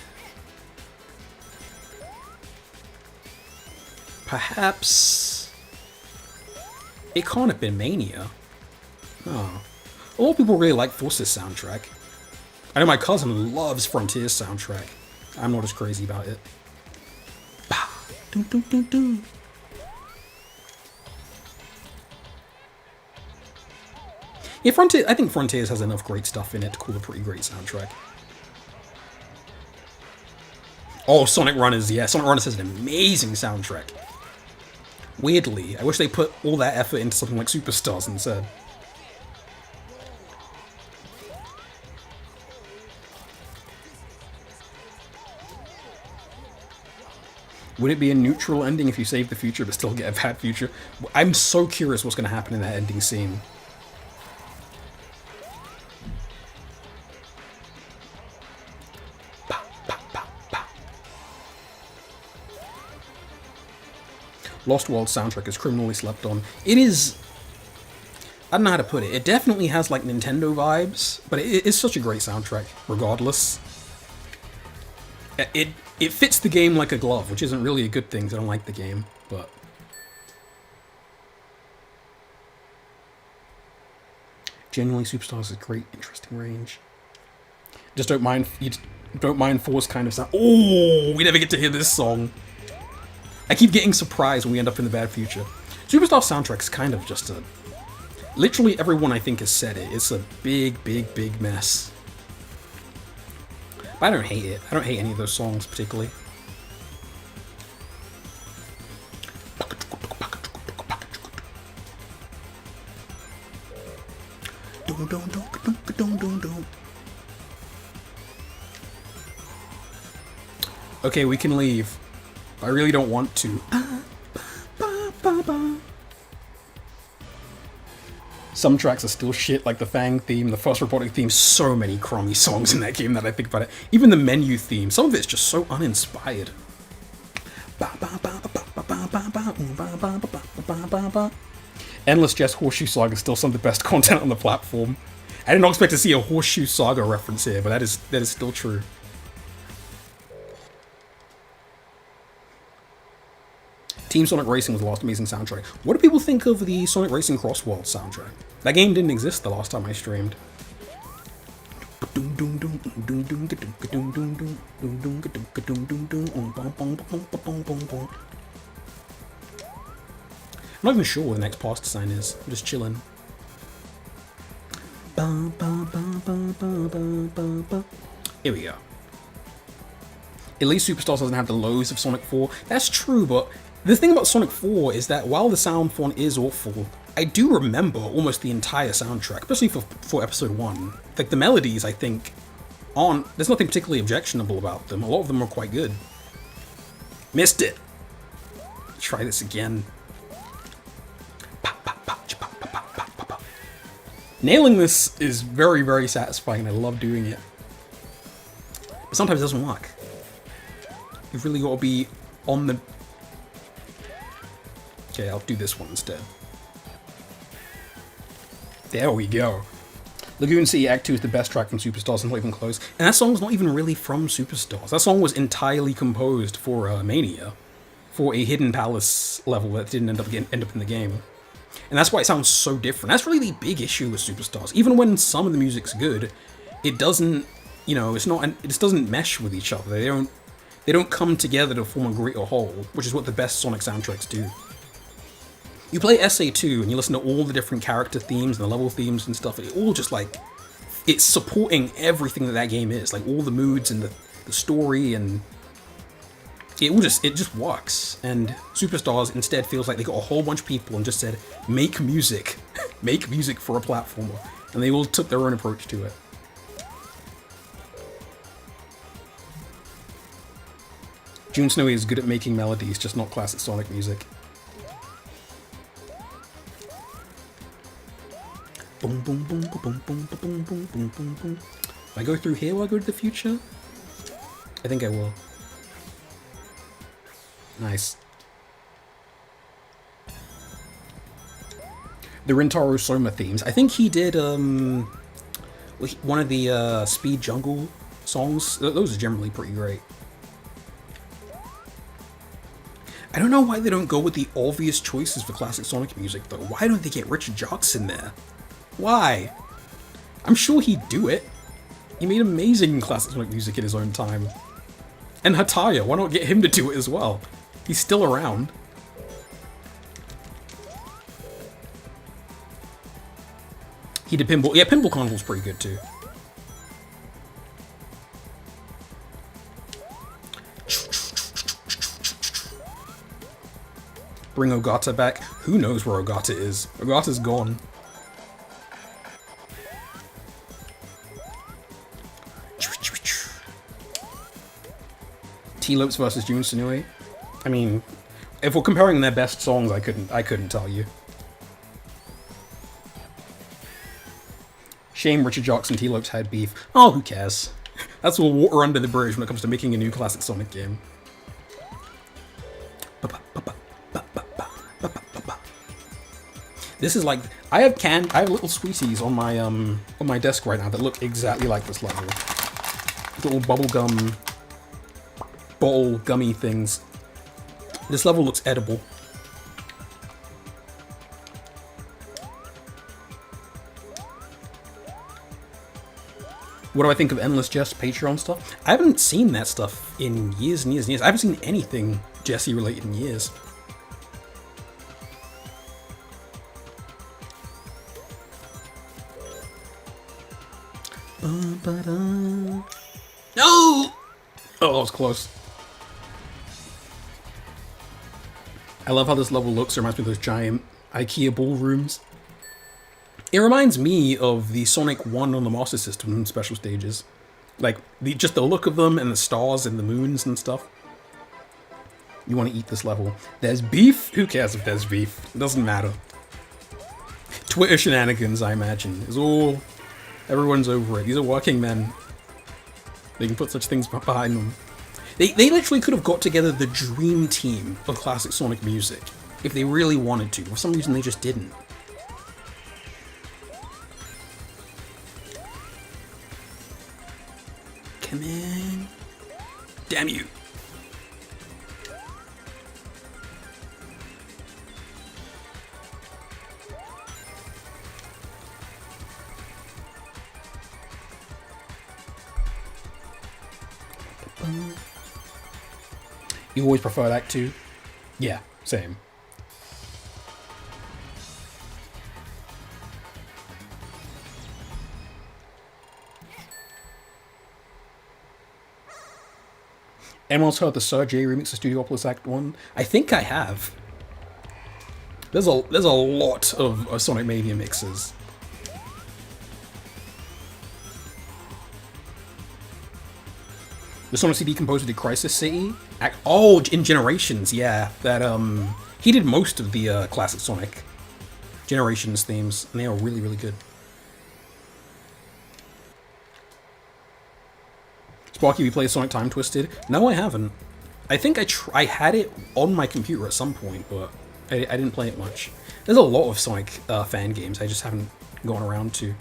Perhaps... It can't have been Mania. Oh. A lot of people really like Force's soundtrack. I know my cousin loves Frontier's soundtrack. I'm not as crazy about it. Dun, dun, dun, dun. Yeah, I think Frontiers has enough great stuff in it to call a pretty great soundtrack. Oh, Sonic Runners, yeah. Sonic Runners has an amazing soundtrack. Weirdly, I wish they put all that effort into something like Superstars instead. Would it be a neutral ending if you save the future but still get a bad future? I'm so curious what's going to happen in that ending scene. Lost World soundtrack is criminally slept on. It is... I don't know how to put it. It definitely has like Nintendo vibes, but it is such a great soundtrack, regardless. It fits the game like a glove, which isn't really a good thing, because I don't like the game, but... Genuinely, Superstars is a great, interesting range. Just don't mind... You don't mind Force kind of sound... Oh, we never get to hear this song. I keep getting surprised when we end up in the bad future. Superstar soundtrack's kind of just a... Literally everyone I think has said it. It's a big, big, big mess. But I don't hate it. I don't hate any of those songs particularly. Okay, we can leave. I really don't want to. Some tracks are still shit, like the Fang theme, the First Robotic theme. So many crummy songs in that game that I think about it. Even the menu theme, some of it's just so uninspired. Endless Jest Horseshoe Saga is still some of the best content on the platform. I didn't expect to see a Horseshoe Saga reference here, but that is still true. Team Sonic Racing was the last amazing soundtrack. What do people think of the Sonic Racing Crossworld soundtrack? That game didn't exist the last time I streamed. I'm not even sure where the next past sign is. I'm just chilling. Here we go. At least Superstars doesn't have the lows of Sonic 4. That's true, but the thing about Sonic 4 is that while the sound font is awful, I do remember almost the entire soundtrack, especially for Episode 1. Like, the melodies, I think, there's nothing particularly objectionable about them. A lot of them are quite good. Missed it! Try this again. Nailing this is very, very satisfying. I love doing it. But sometimes it doesn't work. You've really got to be on the... Okay, I'll do this one instead. There we go. Lagoon City Act 2 is the best track from Superstars and not even close. And that song's not even really from Superstars. That song was entirely composed for Mania. For a Hidden Palace level that didn't end up in the game. And that's why it sounds so different. That's really the big issue with Superstars. Even when some of the music's good, it doesn't, you know, it just doesn't mesh with each other. They don't come together to form a greater whole, which is what the best Sonic soundtracks do. You play SA2 and you listen to all the different character themes and the level themes and stuff, and it all just like, it's supporting everything that game is, like all the moods and the story, and it just works. And Superstars instead feels like they got a whole bunch of people and just said, make music. Make music for a platformer. And they all took their own approach to it. June Snowy is good at making melodies, just not classic Sonic music. Boom, boom, boom, boom, boom, boom, boom, boom, boom, boom, boom. If I go through here, will I go to the future? I think I will. Nice. The Rintaro Soma themes. I think he did one of the Speed Jungle songs. Those are generally pretty great. I don't know why they don't go with the obvious choices for classic Sonic music though. Why don't they get Richard Jocks in there? Why? I'm sure he'd do it. He made amazing classic Sonic music in his own time. And Hataya, why not get him to do it as well? He's still around. He did Pinball. Yeah, Pinball Carnival's pretty good too. Bring Ogata back. Who knows where Ogata is? Ogata's gone. T-Lopes versus Jun Sunui. I mean, if we're comparing their best songs, I couldn't tell you. Shame Richard Jocks and T-Lopes had beef. Oh, who cares? That's all water under the bridge when it comes to making a new classic Sonic game. This is like, I have little sweeties on my desk right now that look exactly like this level. Little bubblegum, bottle gummy things. This level looks edible. What do I think of Endless Jess Patreon stuff? I haven't seen that stuff in years and years and years. I haven't seen anything Jesse related in years. No! Oh, that was close. I love how this level looks. It reminds me of those giant IKEA ballrooms. It reminds me of the Sonic 1 on the Master System special stages. Like, just the look of them and the stars and the moons and stuff. You want to eat this level. There's beef? Who cares if there's beef? It doesn't matter. Twitter shenanigans, I imagine, is all... Everyone's over it. These are working men. They can put such things behind them. They literally could have got together the dream team of classic Sonic music if they really wanted to. For some reason, they just didn't. Come in. Damn you. You always preferred Act 2? Yeah, same. Anyone else heard the Sir J remix of Studiopolis Act 1? I think I have. There's a lot of Sonic Mania mixes. The Sonic CD composer did Crisis City? In Generations, yeah. That, he did most of the classic Sonic Generations themes, and they are really, really good. Sparky, we played Sonic Time Twisted? No, I haven't. I think I had it on my computer at some point, but I didn't play it much. There's a lot of Sonic fan games I just haven't gone around to.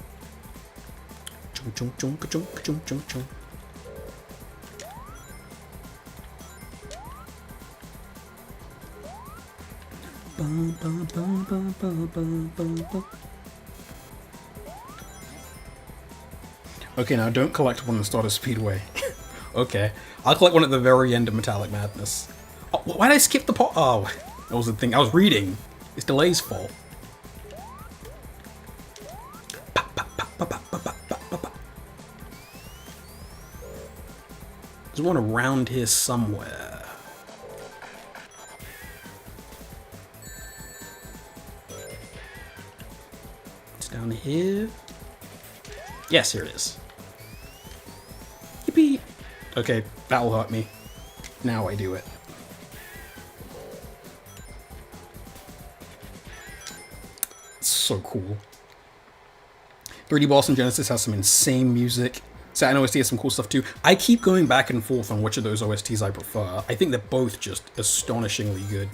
Okay, now don't collect one in the start of Speedway. Okay, I'll collect one at the very end of Metallic Madness. Oh, why did I skip the part? Oh, that was the thing. I was reading. It's Delay's fault. There's one around here somewhere. It's down here. Yes, here it is. Yippee! Okay, that'll hurt me. Now I do it. It's so cool. 3D Boss and Genesis has some insane music. Saturn OST has some cool stuff too. I keep going back and forth on which of those OSTs I prefer. I think they're both just astonishingly good.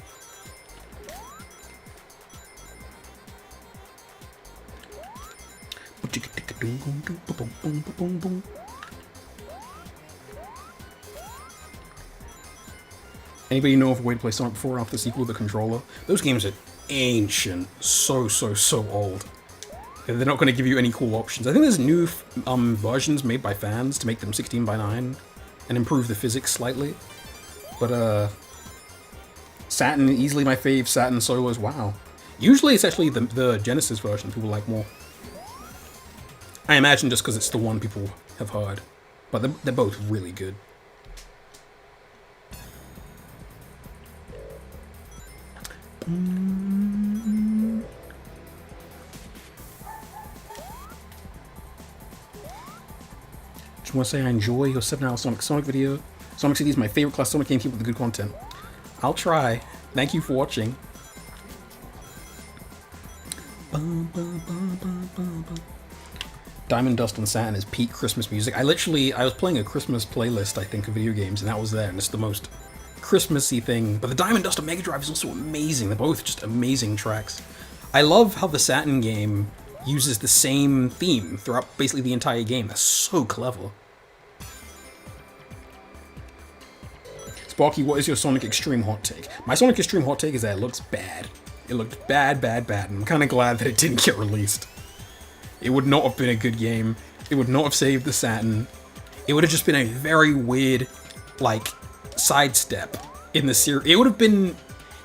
Anybody know of a way to play Sonic before or after the sequel, The Controller? Those games are ancient. So old. They're not going to give you any cool options. I think there's new versions made by fans to make them 16:9 and improve the physics slightly. But, Saturn, easily my fave. Saturn solos, wow. Usually it's actually the Genesis version people like more. I imagine just because it's the one people have heard. But they're both really good. Just want to say I enjoy your 7-hour Sonic video. Sonic City is my favorite class Sonic game, keep with the good content. I'll try. Thank you for watching. Diamond Dust on Saturn is peak Christmas music. I was playing a Christmas playlist, I think, of video games, and that was there, and it's the most Christmassy thing. But the Diamond Dust on Mega Drive is also amazing. They're both just amazing tracks. I love how the Saturn game uses the same theme throughout basically the entire game. That's so clever. Sparky, what is your Sonic Extreme hot take? My Sonic Extreme hot take is that it looks bad. It looked bad, and I'm kind of glad that it didn't get released. It would not have been a good game. It would not have saved the Saturn. It would have just been a very weird, like, sidestep in the series. It would have been...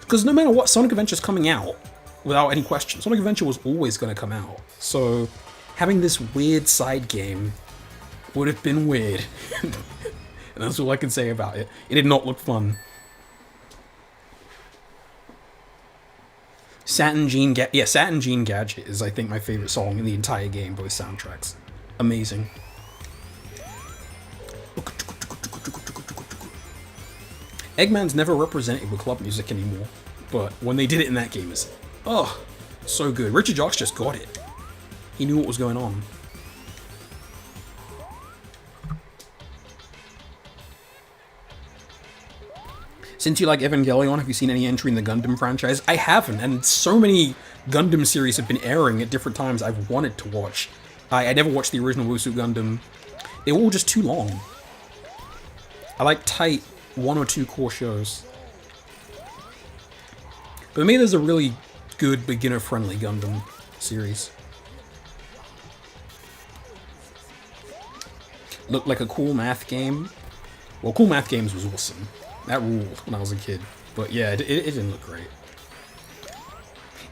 Because no matter what, Sonic Adventure's coming out, without any question. Sonic Adventure was always going to come out. So, having this weird side game would have been weird. And that's all I can say about it. It did not look fun. Satin Jean Gadget is, I think, my favorite song in the entire game, both soundtracks. Amazing. Eggman's never represented with club music anymore, but when they did it in that game, it's so good. Richard Jocks just got it. He knew what was going on. Since you like Evangelion, have you seen any entry in the Gundam franchise? I haven't, and so many Gundam series have been airing at different times I've wanted to watch. I never watched the original Wusu Gundam. They were all just too long. I like tight 1 or 2 core shows. But maybe there's a really good beginner-friendly Gundam series. Looked like a cool math game. Well, Cool Math Games was awesome. That ruled when I was a kid. But yeah, it didn't look great.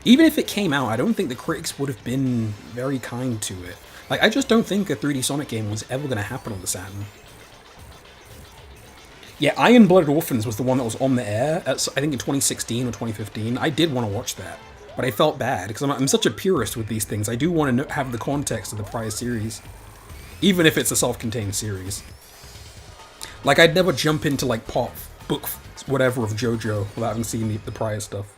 Even if it came out, I don't think the critics would have been very kind to it. Like, I just don't think a 3D Sonic game was ever going to happen on the Saturn. Yeah, Iron Blooded Orphans was the one that was on the air, I think in 2016 or 2015. I did want to watch that, but I felt bad, because I'm such a purist with these things. I do want to have the context of the prior series, even if it's a self-contained series. Like, I'd never jump into, like, pop, book, whatever of JoJo without having seen the prior stuff.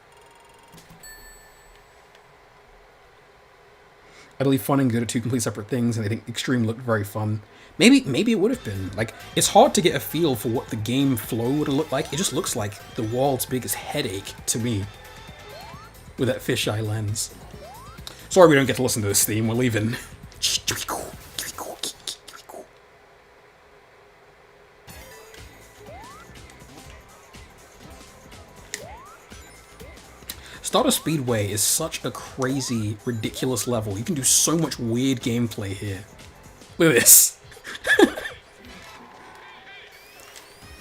I believe fun and good are 2 complete separate things, and I think Extreme looked very fun. Maybe it would have been. Like, it's hard to get a feel for what the game flow would have looked like. It just looks like the world's biggest headache to me. With that fisheye lens. Sorry we don't get to listen to this theme, we're leaving. Stardust Speedway is such a crazy, ridiculous level. You can do so much weird gameplay here. Look at this.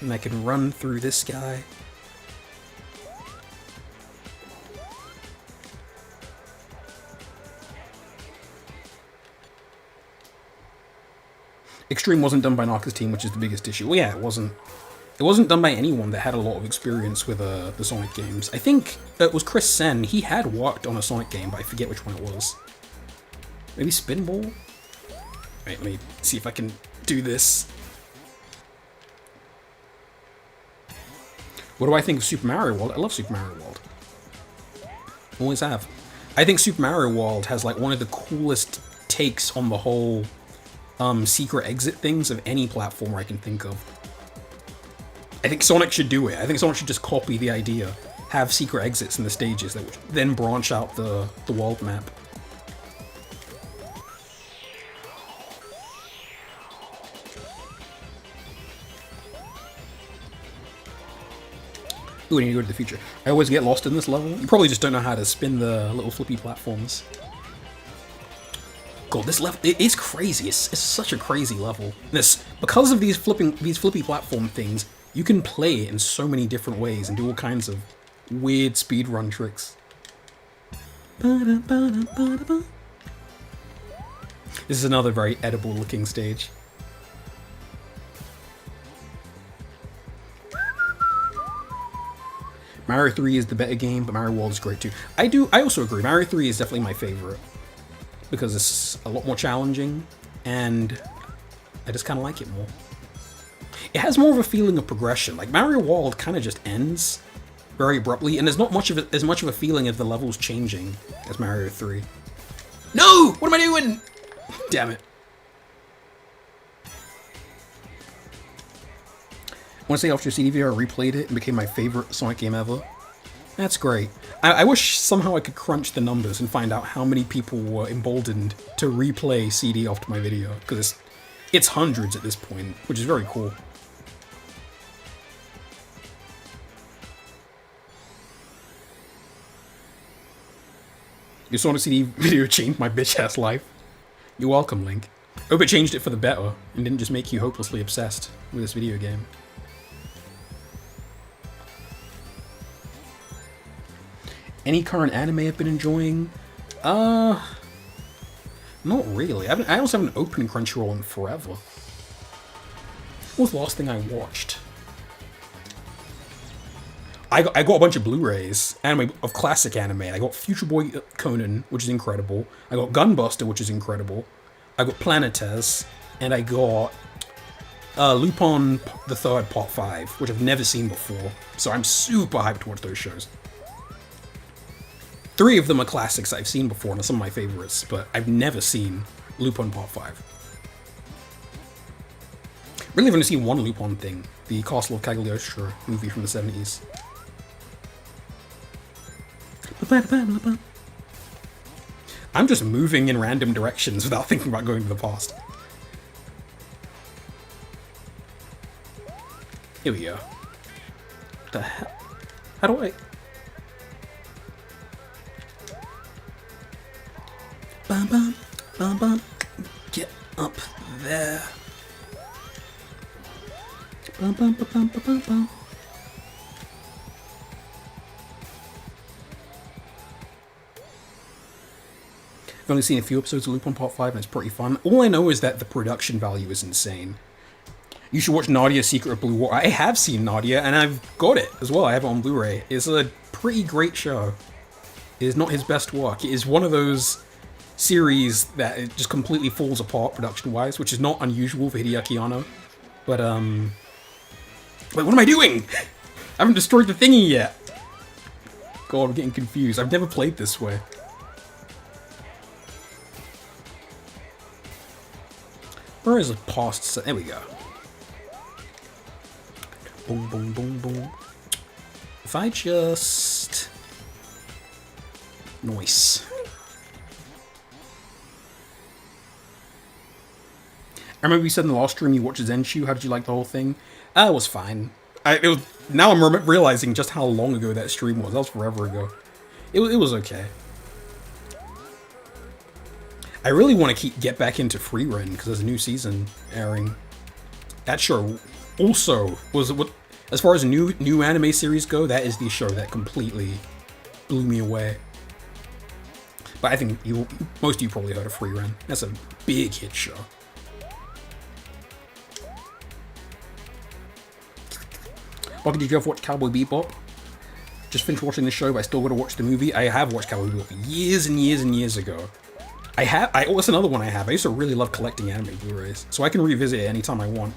And I can run through this guy. Extreme wasn't done by Narca's team, which is the biggest issue. Well, yeah, it wasn't. It wasn't done by anyone that had a lot of experience with the Sonic games. I think it was Chris Sen. He had worked on a Sonic game, but I forget which one it was. Maybe Spinball? Wait, let me see if I can do this. What do I think of Super Mario World? I love Super Mario World. Always have. I think Super Mario World has like one of the coolest takes on the whole secret exit things of any platformer I can think of. I think Sonic should do it. I think Sonic should just copy the idea. Have secret exits in the stages that would then branch out the world map. Ooh, I need to go to the future. I always get lost in this level. You probably just don't know how to spin the little flippy platforms. God, this level, it is crazy. It's such a crazy level. Because of these flippy platform things, you can play it in so many different ways and do all kinds of weird speedrun tricks. This is another very edible looking stage. Mario 3 is the better game, but Mario World is great too. I also agree. Mario 3 is definitely my favorite because it's a lot more challenging and I just kind of like it more. It has more of a feeling of progression. Like Mario World kind of just ends very abruptly, and there's not much of as much of a feeling of the levels changing as Mario 3. No! What am I doing? Damn it. I want to say after CDVR, I replayed it and became my favorite Sonic game ever. That's great. I wish somehow I could crunch the numbers and find out how many people were emboldened to replay CD after my video, because it's hundreds at this point, which is very cool. Your Sonic CD video changed my bitch-ass life. You're welcome, Link. Hope it changed it for the better, and didn't just make you hopelessly obsessed with this video game. Any current anime I've been enjoying? Not really. I also haven't opened Crunchyroll in forever. What was the last thing I watched? I got a bunch of Blu-rays anime of classic anime. I got Future Boy Conan, which is incredible. I got Gunbuster, which is incredible. I got Planetes, and I got Lupin the Third Part 5, which I've never seen before. So I'm super hyped to watch those shows. 3 of them are classics I've seen before and are some of my favorites, but I've never seen Lupin Part 5. Really, I've only seen one Lupin thing, the Castle of Cagliostro movie from the 70s. I'm just moving in random directions without thinking about going to the past. Here we go. What the hell? How do I... Bum, bum, bum, bum. Get up there. Bum, bum, bum, bum, bum, bum. I've only seen a few episodes of Lupin Part 5 and it's pretty fun. All I know is that the production value is insane. You should watch Nadia's Secret of Blue Water. I have seen Nadia and I've got it as well. I have it on Blu-ray. It's a pretty great show. It is not his best work. It is one of those series that it just completely falls apart production-wise, which is not unusual for Hideaki Anno. But, wait, what am I doing? I haven't destroyed the thingy yet. God, I'm getting confused. I've never played this way. Where is the past set? There we go. Boom, boom, boom, boom. If I just... Nice. I remember you said in the last stream you watched Zenshu. How did you like the whole thing? It was fine. Now I'm realizing just how long ago that stream was. That was forever ago. It was okay. I really want to get back into Free Run because there's a new season airing. That show also was what, as far as new anime series go, that is the show that completely blew me away. But I think most of you probably heard of Free Run. That's a big hit show. Bucky, did you ever watch Cowboy Bebop? Just finished watching the show, but I still got to watch the movie. I have watched Cowboy Bebop years and years and years ago. That's another one I have. I used to really love collecting anime Blu-rays, so I can revisit it anytime I want.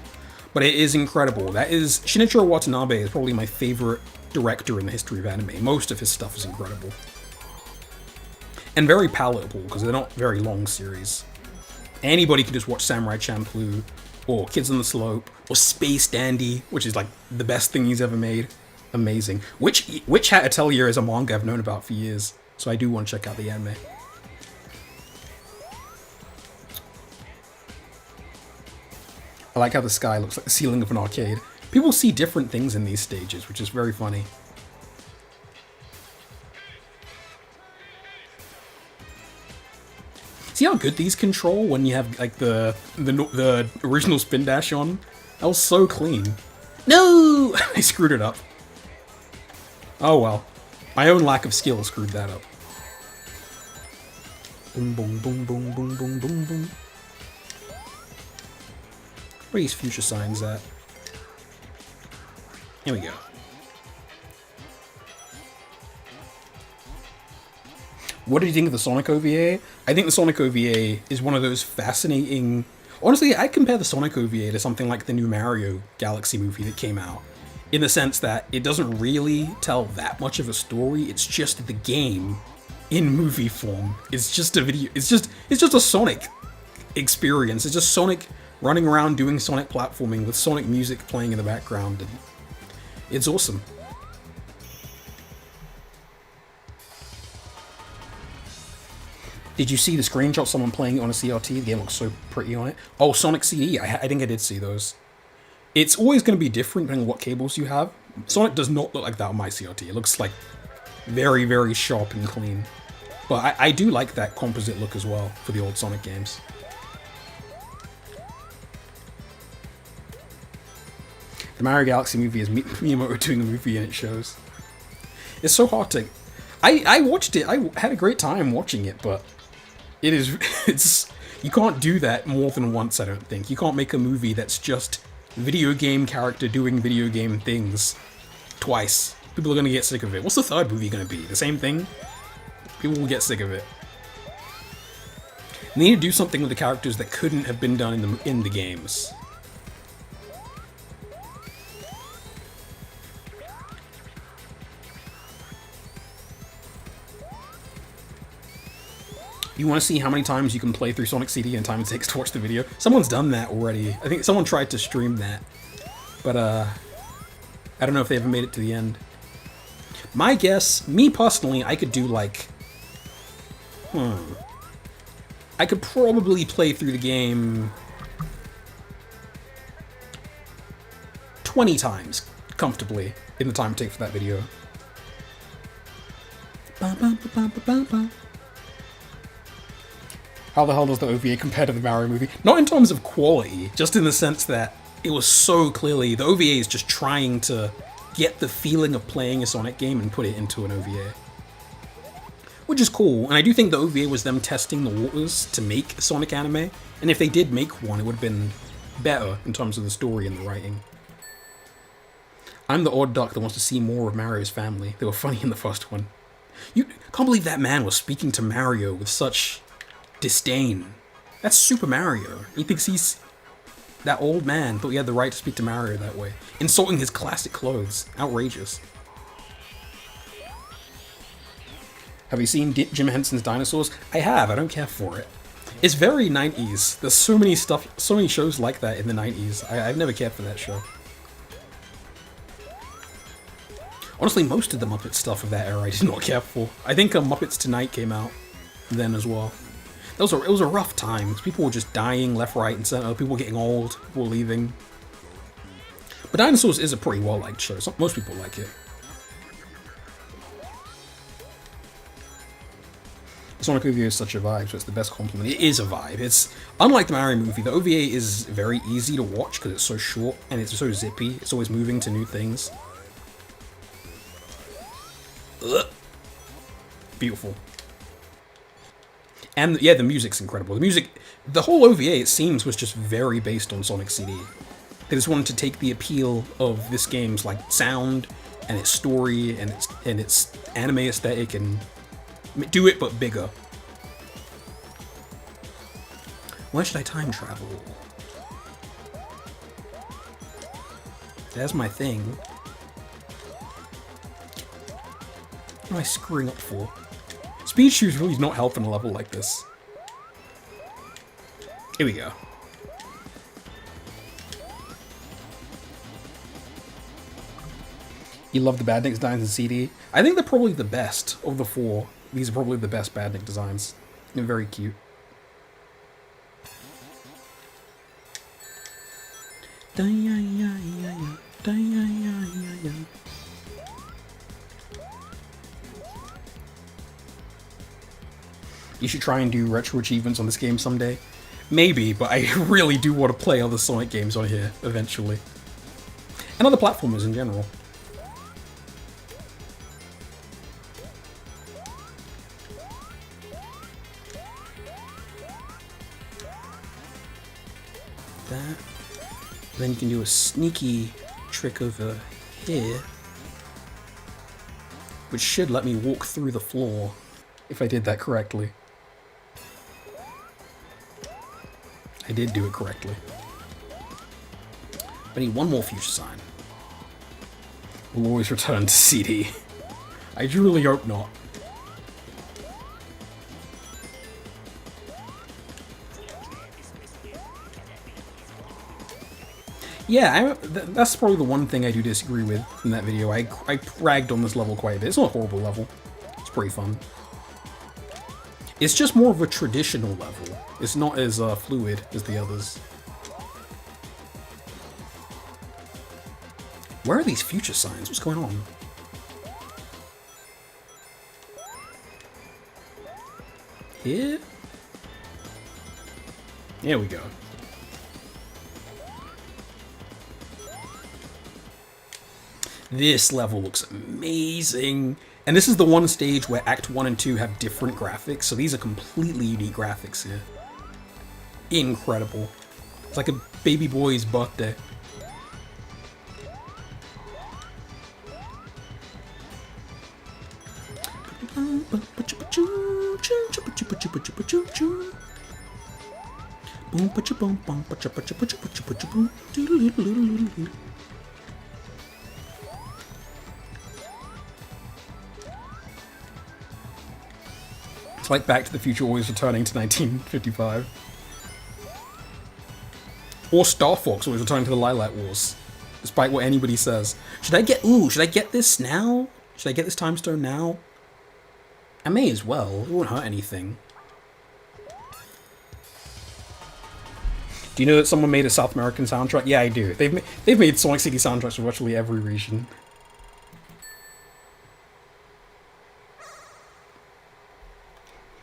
But it is incredible. That is, Shinichiro Watanabe is probably my favorite director in the history of anime. Most of his stuff is incredible. And very palatable, because they're not very long series. Anybody can just watch Samurai Champloo, or Kids on the Slope, or Space Dandy, which is like the best thing he's ever made. Amazing. Witch Hat Atelier is a manga I've known about for years, so I do want to check out the anime. I like how the sky looks like the ceiling of an arcade. People see different things in these stages, which is very funny. See how good these control when you have like the original spin dash on? That was so clean. No! I screwed it up. Oh well. My own lack of skill screwed that up. Boom, boom, boom, boom, boom, boom, boom, boom. Where are these future signs at? Here we go. What did you think of the Sonic OVA? I think the Sonic OVA is one of those fascinating... Honestly, I'd compare the Sonic OVA to something like the new Mario Galaxy movie that came out. In the sense that it doesn't really tell that much of a story, it's just the game in movie form. It's just a video... It's just a Sonic experience. It's just Sonic running around doing Sonic platforming with Sonic music playing in the background. And it's awesome. Did you see the screenshot of someone playing it on a CRT? The game looks so pretty on it. Oh, Sonic CD. I think I did see those. It's always going to be different depending on what cables you have. Sonic does not look like that on my CRT. It looks like very, very sharp and clean. But I do like that composite look as well for the old Sonic games. The Mario Galaxy movie is Miyamoto doing the movie and it shows. It's so hard to... I watched it. I had a great time watching it, but it's... You can't do that more than once, I don't think. You can't make a movie that's just video game character doing video game things twice. People are gonna get sick of it. What's the third movie gonna be? The same thing? People will get sick of it. They need to do something with the characters that couldn't have been done in the games. You want to see how many times you can play through Sonic CD and time it takes to watch the video? Someone's done that already. I think someone tried to stream that. But, I don't know if they ever made it to the end. My guess, me personally, I could do like... I could probably play through the game 20 times comfortably in the time it takes for that video. How the hell does the OVA compare to the Mario movie? Not in terms of quality, just in the sense that it was so clearly... The OVA is just trying to get the feeling of playing a Sonic game and put it into an OVA. Which is cool, and I do think the OVA was them testing the waters to make a Sonic anime, and if they did make one, it would have been better in terms of the story and the writing. I'm the odd duck that wants to see more of Mario's family. They were funny in the first one. You can't believe that man was speaking to Mario with such disdain. That's Super Mario. He thinks he's... That old man thought he had the right to speak to Mario that way. Insulting his classic clothes. Outrageous. Have you seen Jim Henson's Dinosaurs? I have, I don't care for it. It's very 90s. There's so many shows like that in the 90s. I've never cared for that show. Honestly, most of the Muppet stuff of that era I did not care for. I think Muppets Tonight came out then as well. It was a rough time. People were just dying left, right, and center. People were getting old. People were leaving. But Dinosaurs is a pretty well-liked show. Most people like it. The Sonic OVA is such a vibe, so it's the best compliment. It is a vibe. It's unlike the Mario movie. The OVA is very easy to watch because it's so short and it's so zippy. It's always moving to new things. Ugh. Beautiful. And yeah, the music's incredible. The whole OVA, it seems, was just very based on Sonic CD. They just wanted to take the appeal of this game's like sound and its story and its anime aesthetic and do it but bigger. Where should I time travel? There's my thing. What am I screwing up for? Speed shoes really not helping a level like this. Here we go. You love the Badnik designs in CD? I think they're probably the best of the four. These are probably the best Badnik designs. They're very cute. You should try and do retro achievements on this game someday. Maybe, but I really do want to play other Sonic games on here eventually. And other platformers in general. That. Then you can do a sneaky trick over here, which should let me walk through the floor, if I did that correctly. I did do it correctly. I need one more future sign. We'll always return to CD. I truly hope not. Yeah, that's probably the one thing I do disagree with in that video. I ragged on this level quite a bit. It's not a horrible level. It's pretty fun. It's just more of a traditional level. It's not as fluid as the others. Where are these future signs? What's going on? Here? There we go. This level looks amazing. And this is the one stage where Act 1 and 2 have different graphics, so these are completely unique graphics here. Incredible. It's like a baby boy's birthday. Boom, pacha boom, boom, pacha pacha pacha pacha pacha boom. Doodle-doodle-doodle-doodle. It's like Back to the Future always returning to 1955. Or Star Fox always returning to the Lilac Wars. Despite what anybody says. Should I get this now? Should I get this time stone now? I may as well. It won't hurt anything. Do you know that someone made a South American soundtrack? Yeah, I do. They've made Sonic City soundtracks for virtually every region.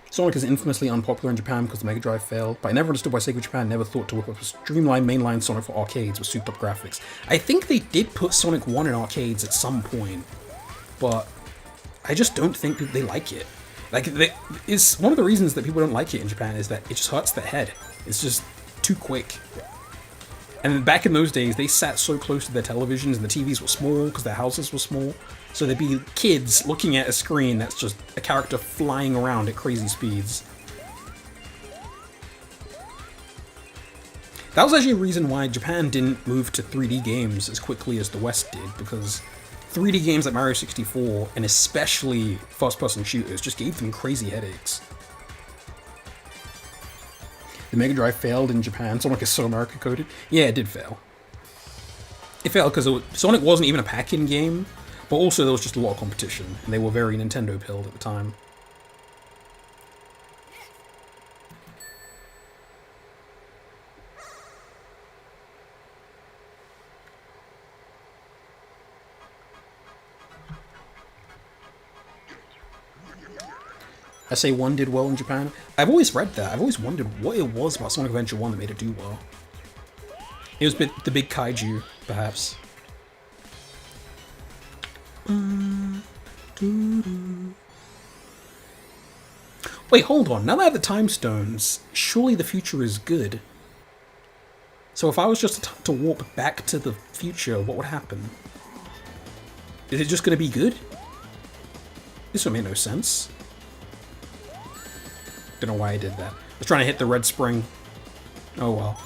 Sonic is infamously unpopular in Japan because the Mega Drive failed, but I never understood why Sega Japan never thought to whip up a streamlined mainline Sonic for arcades with souped up graphics. I think they did put Sonic 1 in arcades at some point, but I just don't think that they like it. It's one of the reasons that people don't like it in Japan is that it just hurts their head. It's just too quick. And back in those days, they sat so close to their televisions and the TVs were small because their houses were small. So there'd be kids looking at a screen that's just a character flying around at crazy speeds. That was actually a reason why Japan didn't move to 3D games as quickly as the West did, because 3D games like Mario 64, and especially first-person shooters, just gave them crazy headaches. The Mega Drive failed in Japan. Sonic is so America-coded. Yeah, it did fail. It failed because Sonic wasn't even a pack-in game, but also there was just a lot of competition, and they were very Nintendo-pilled at the time. I say 1 did well in Japan. I've always read that. I've always wondered what it was about Sonic Adventure 1 that made it do well. It was the big kaiju, perhaps. Wait, hold on. Now that I have the time stones, surely the future is good. So if I was just to warp back to the future, what would happen? Is it just going to be good? This would make no sense. Don't know why I did that. I was trying to hit the red spring. Oh well.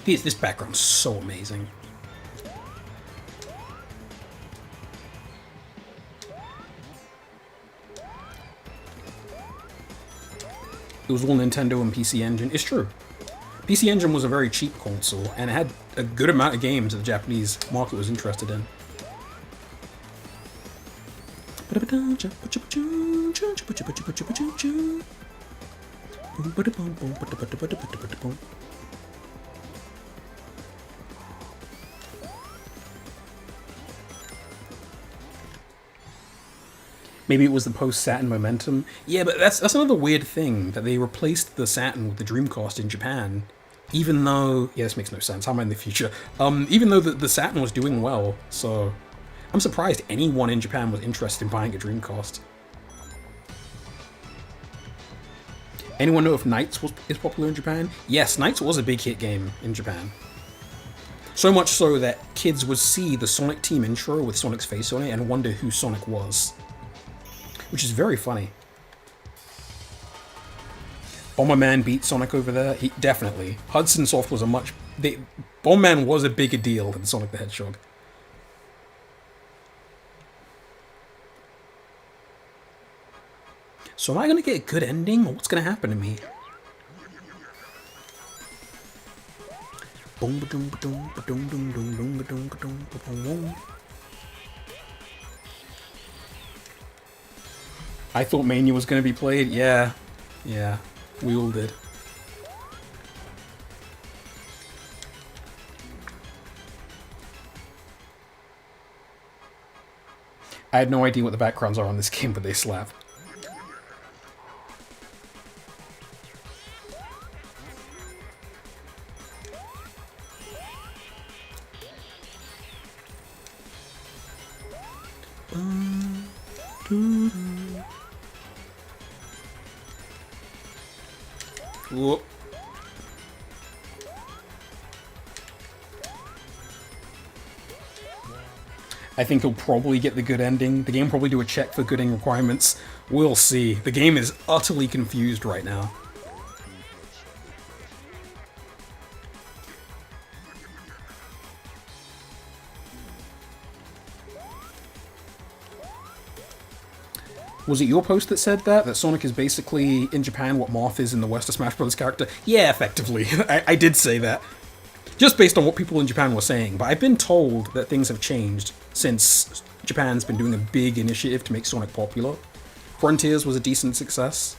This background's so amazing. It was all Nintendo and PC Engine. It's true. PC Engine was a very cheap console, and it had a good amount of games that the Japanese market was interested in. Maybe it was the post-Saturn momentum. Yeah, but that's another weird thing, that they replaced the Saturn with the Dreamcast in Japan, even though... Yeah, this makes no sense. How am I in the future? Even though the Saturn was doing well, so... I'm surprised anyone in Japan was interested in buying a Dreamcast. Anyone know if Knights is popular in Japan? Yes, Knights was a big hit game in Japan. So much so that kids would see the Sonic Team intro with Sonic's face on it and wonder who Sonic was. Which is very funny. Bomberman beat Sonic over there? Definitely. Hudson Soft was a much... Bomberman was a bigger deal than Sonic the Hedgehog. So am I going to get a good ending, or what's going to happen to me? I thought Mania was going to be played. Yeah, we all did. I had no idea what the backgrounds are on this game, but they slap. Whoop. I think he'll probably get the good ending. The game will probably do a check for good ending requirements. We'll see. The game is utterly confused right now. Was it your post that said that? That Sonic is basically, in Japan, what Marth is in the West, a Smash Bros. Character? Yeah, effectively. I did say that. Just based on what people in Japan were saying. But I've been told that things have changed since Japan's been doing a big initiative to make Sonic popular. Frontiers was a decent success.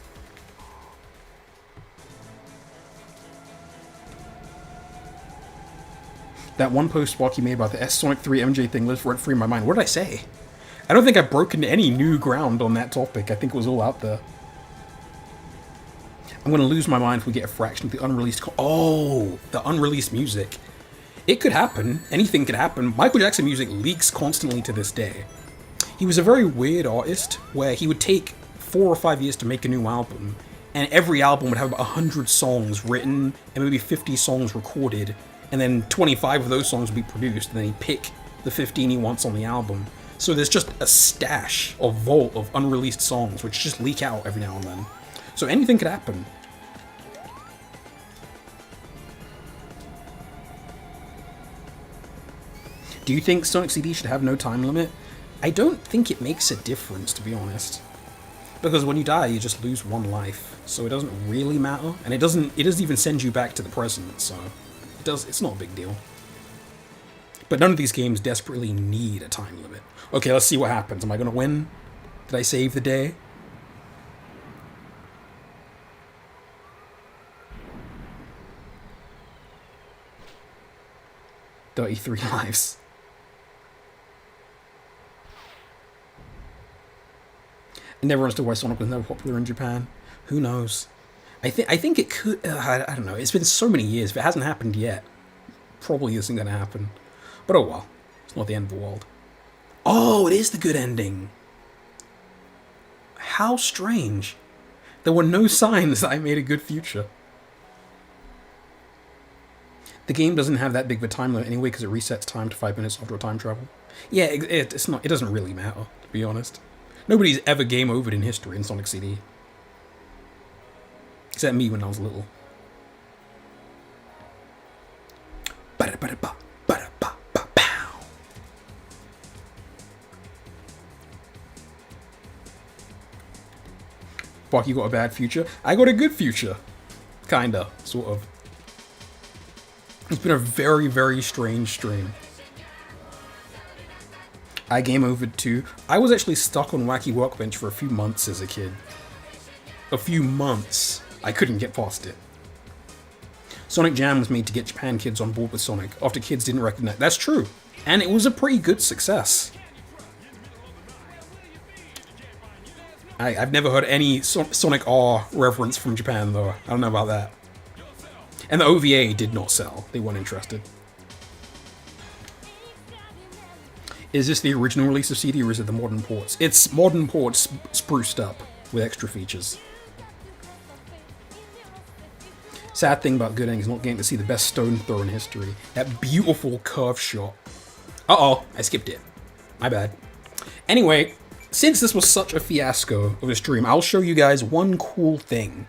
That one post Sparky made about the Sonic 3 MJ thing lives rent free in my mind. What did I say? I don't think I've broken any new ground on that topic. I think it was all out there. I'm going to lose my mind if we get a fraction of the unreleased... Oh, the unreleased music. It could happen. Anything could happen. Michael Jackson music leaks constantly to this day. He was a very weird artist, where he would take 4 or 5 years to make a new album, and every album would have about 100 songs written, and maybe 50 songs recorded, and then 25 of those songs would be produced, and then he'd pick the 15 he wants on the album. So there's just a stash, a vault of unreleased songs, which just leak out every now and then. So anything could happen. Do you think Sonic CD should have no time limit? I don't think it makes a difference, to be honest. Because when you die, you just lose one life, so it doesn't really matter, and it doesn't even send you back to the present, so it's not a big deal. But none of these games desperately need a time limit. Okay, let's see what happens. Am I gonna win? Did I save the day? $33 lives. I never understood why Sonic was never popular in Japan. Who knows? I think it could... I don't know. It's been so many years. If it hasn't happened yet, probably isn't going to happen. But oh well. It's not the end of the world. Oh, it is the good ending. How strange. There were no signs that I made a good future. The game doesn't have that big of a time limit anyway because it resets time to 5 minutes after a time travel. Yeah, it's not. It doesn't really matter, to be honest. Nobody's ever game overed in history in Sonic CD. Except me when I was little. Fuck, you got a bad future? I got a good future. Kinda, sort of. It's been a very, very strange stream. I game over too. I was actually stuck on Wacky Workbench for a few months as a kid. A few months. I couldn't get past it. Sonic Jam was made to get Japan kids on board with Sonic, after kids didn't recognize... That's true. And it was a pretty good success. I've never heard any Sonic R reference from Japan, though. I don't know about that. And the OVA did not sell. They weren't interested. Is this the original release of CD, or is it the modern ports? It's modern ports spruced up with extra features. Sad thing about good endings is not getting to see the best stone throw in history. That beautiful curve shot. Uh-oh, I skipped it. My bad. Anyway, since this was such a fiasco of a stream, I'll show you guys one cool thing.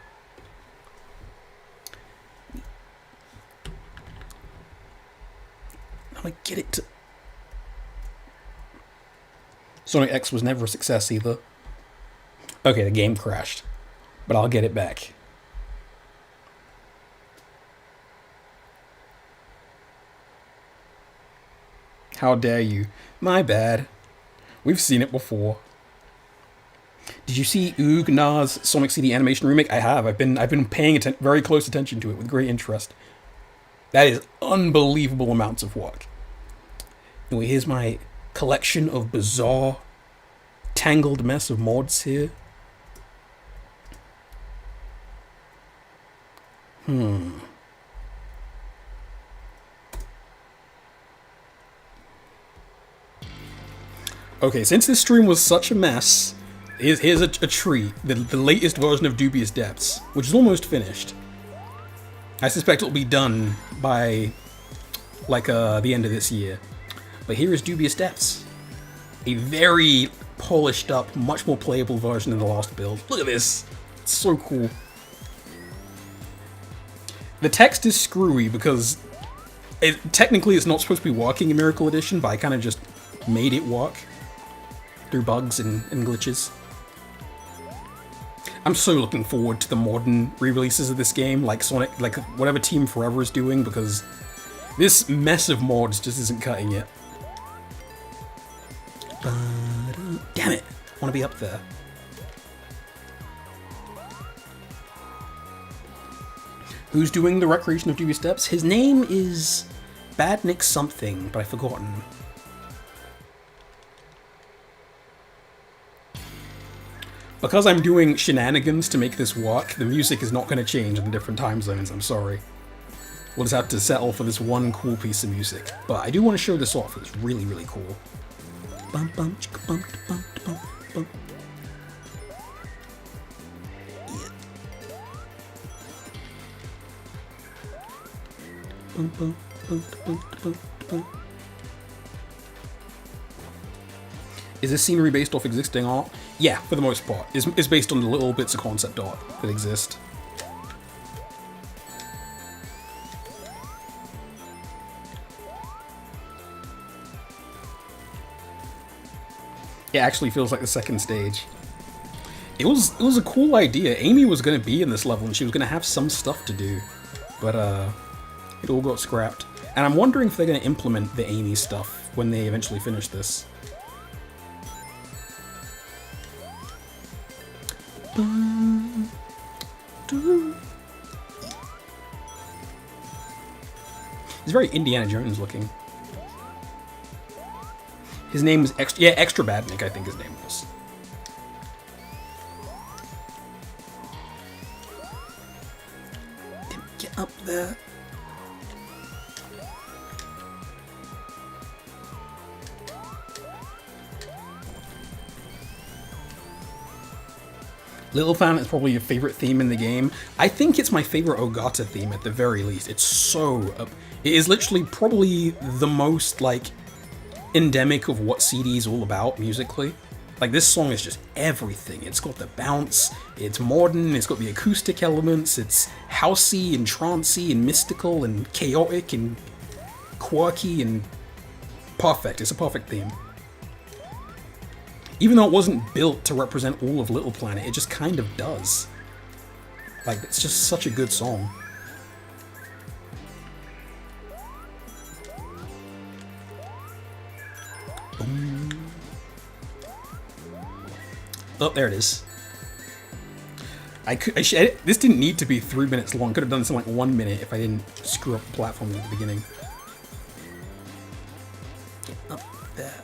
How do I get it to... Sonic X was never a success either. Okay, the game crashed. But I'll get it back. How dare you? My bad. We've seen it before. Did you see Oog Na's Sonic CD animation remake? I have. I've been paying very close attention to it with great interest. That is unbelievable amounts of work. Anyway, here's my collection of bizarre, tangled mess of mods here. Okay, since this stream was such a mess, here's a treat. The latest version of Dubious Depths, which is almost finished. I suspect it'll be done by like the end of this year. But here is Dubious Depths, a very polished up, much more playable version of the last build. Look at this, it's so cool. The text is screwy because technically it's not supposed to be working in Miracle Edition, but I kind of just made it work through bugs and glitches. I'm so looking forward to the modern re-releases of this game, like Sonic, like whatever Team Forever is doing, because this mess of mods just isn't cutting it. Damn it! I want to be up there. Who's doing the recreation of Dubious Depths? His name is Badnik something, but I've forgotten. Because I'm doing shenanigans to make this work, the music is not going to change in the different time zones, I'm sorry. We'll just have to settle for this one cool piece of music. But I do want to show this off, it's really, really cool. Bum, bum, chicka, bum, bum, bum, bum. Yeah. Bum, bum, bum, bum, bum, bum. Is this scenery based off existing art? Yeah, for the most part. It's based on the little bits of concept art that exist. It actually feels like the second stage. It was a cool idea. Amy was going to be in this level and she was going to have some stuff to do. But it all got scrapped. And I'm wondering if they're going to implement the Amy stuff when they eventually finish this. He's very Indiana Jones looking. His name is Extra Badnik, I think his name was. Get up there. Little Fan is probably your favorite theme in the game. I think it's my favorite Ogata theme at the very least. It's so... it is literally probably the most, like, endemic of what CD is all about musically. Like, this song is just everything. It's got the bounce, it's modern, it's got the acoustic elements, it's housey and trancey and mystical and chaotic and quirky and perfect. It's a perfect theme. Even though it wasn't built to represent all of Little Planet, it just kind of does. Like, it's just such a good song. Oh, there it is. This didn't need to be 3 minutes long. Could have done this in like 1 minute if I didn't screw up the platform at the beginning. Get up there.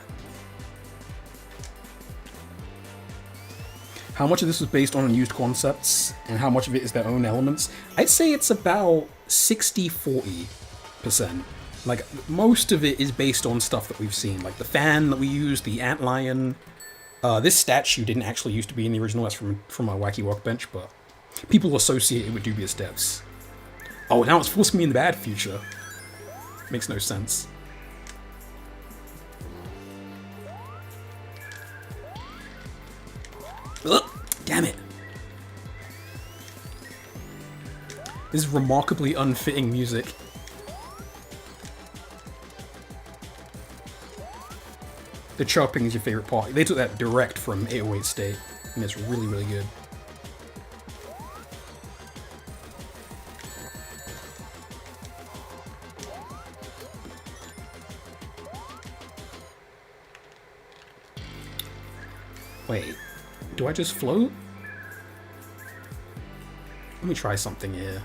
How much of this was based on unused concepts, and how much of it is their own elements? I'd say it's about 60-40%. Like, most of it is based on stuff that we've seen, like the fan that we used, the antlion. This statue didn't actually used to be in the original, that's from my Wacky Workbench, but people associate it with Dubious Depths. Oh, now it's forcing me in the bad future. Makes no sense. Ugh, damn it. This is remarkably unfitting music. The chirping is your favorite part. They took that direct from 808 State, and it's really, really good. Wait, do I just float? Let me try something here.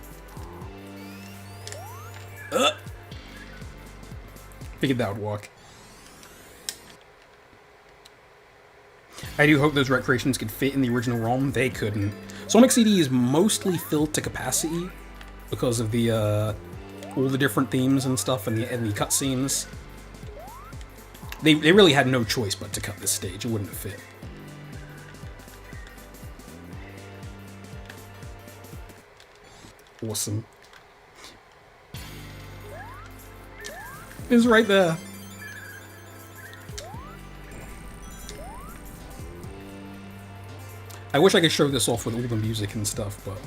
Figured that would work. I do hope those recreations could fit in the original ROM. They couldn't. Sonic CD is mostly filled to capacity because of the all the different themes and stuff and the cutscenes. They really had no choice but to cut this stage. It wouldn't have fit. Awesome. It's right there. I wish I could show this off with all the music and stuff, but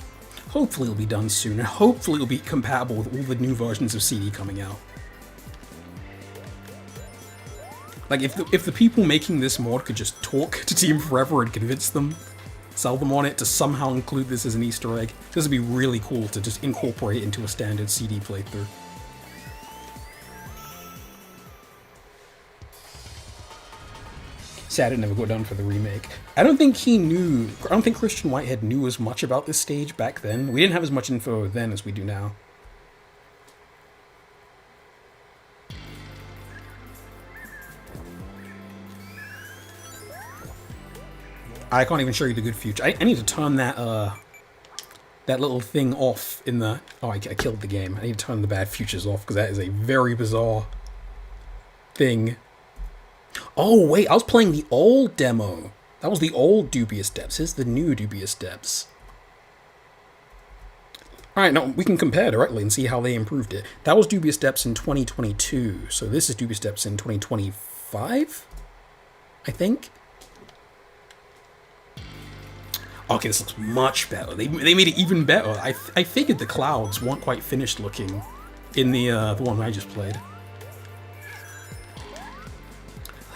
hopefully it'll be done soon, and hopefully it'll be compatible with all the new versions of CD coming out. Like, if the people making this mod could just talk to Team Forever and convince them, sell them on it to somehow include this as an Easter egg, this would be really cool to just incorporate into a standard CD playthrough. Sad it never got done for the remake. I don't think Christian Whitehead knew as much about this stage back then. We didn't have as much info then as we do now. I can't even show you the good future. I need to turn that that little thing off in the... Oh, I killed the game. I need to turn the bad futures off, because that is a very bizarre thing. Oh, wait, I was playing the old demo. That was the old Dubious Depths. Here's the new Dubious Depths. Alright, now we can compare directly and see how they improved it. That was Dubious Depths in 2022, so this is Dubious Depths in 2025? I think? Okay, this looks much better. They made it even better. I figured the clouds weren't quite finished looking in the one I just played.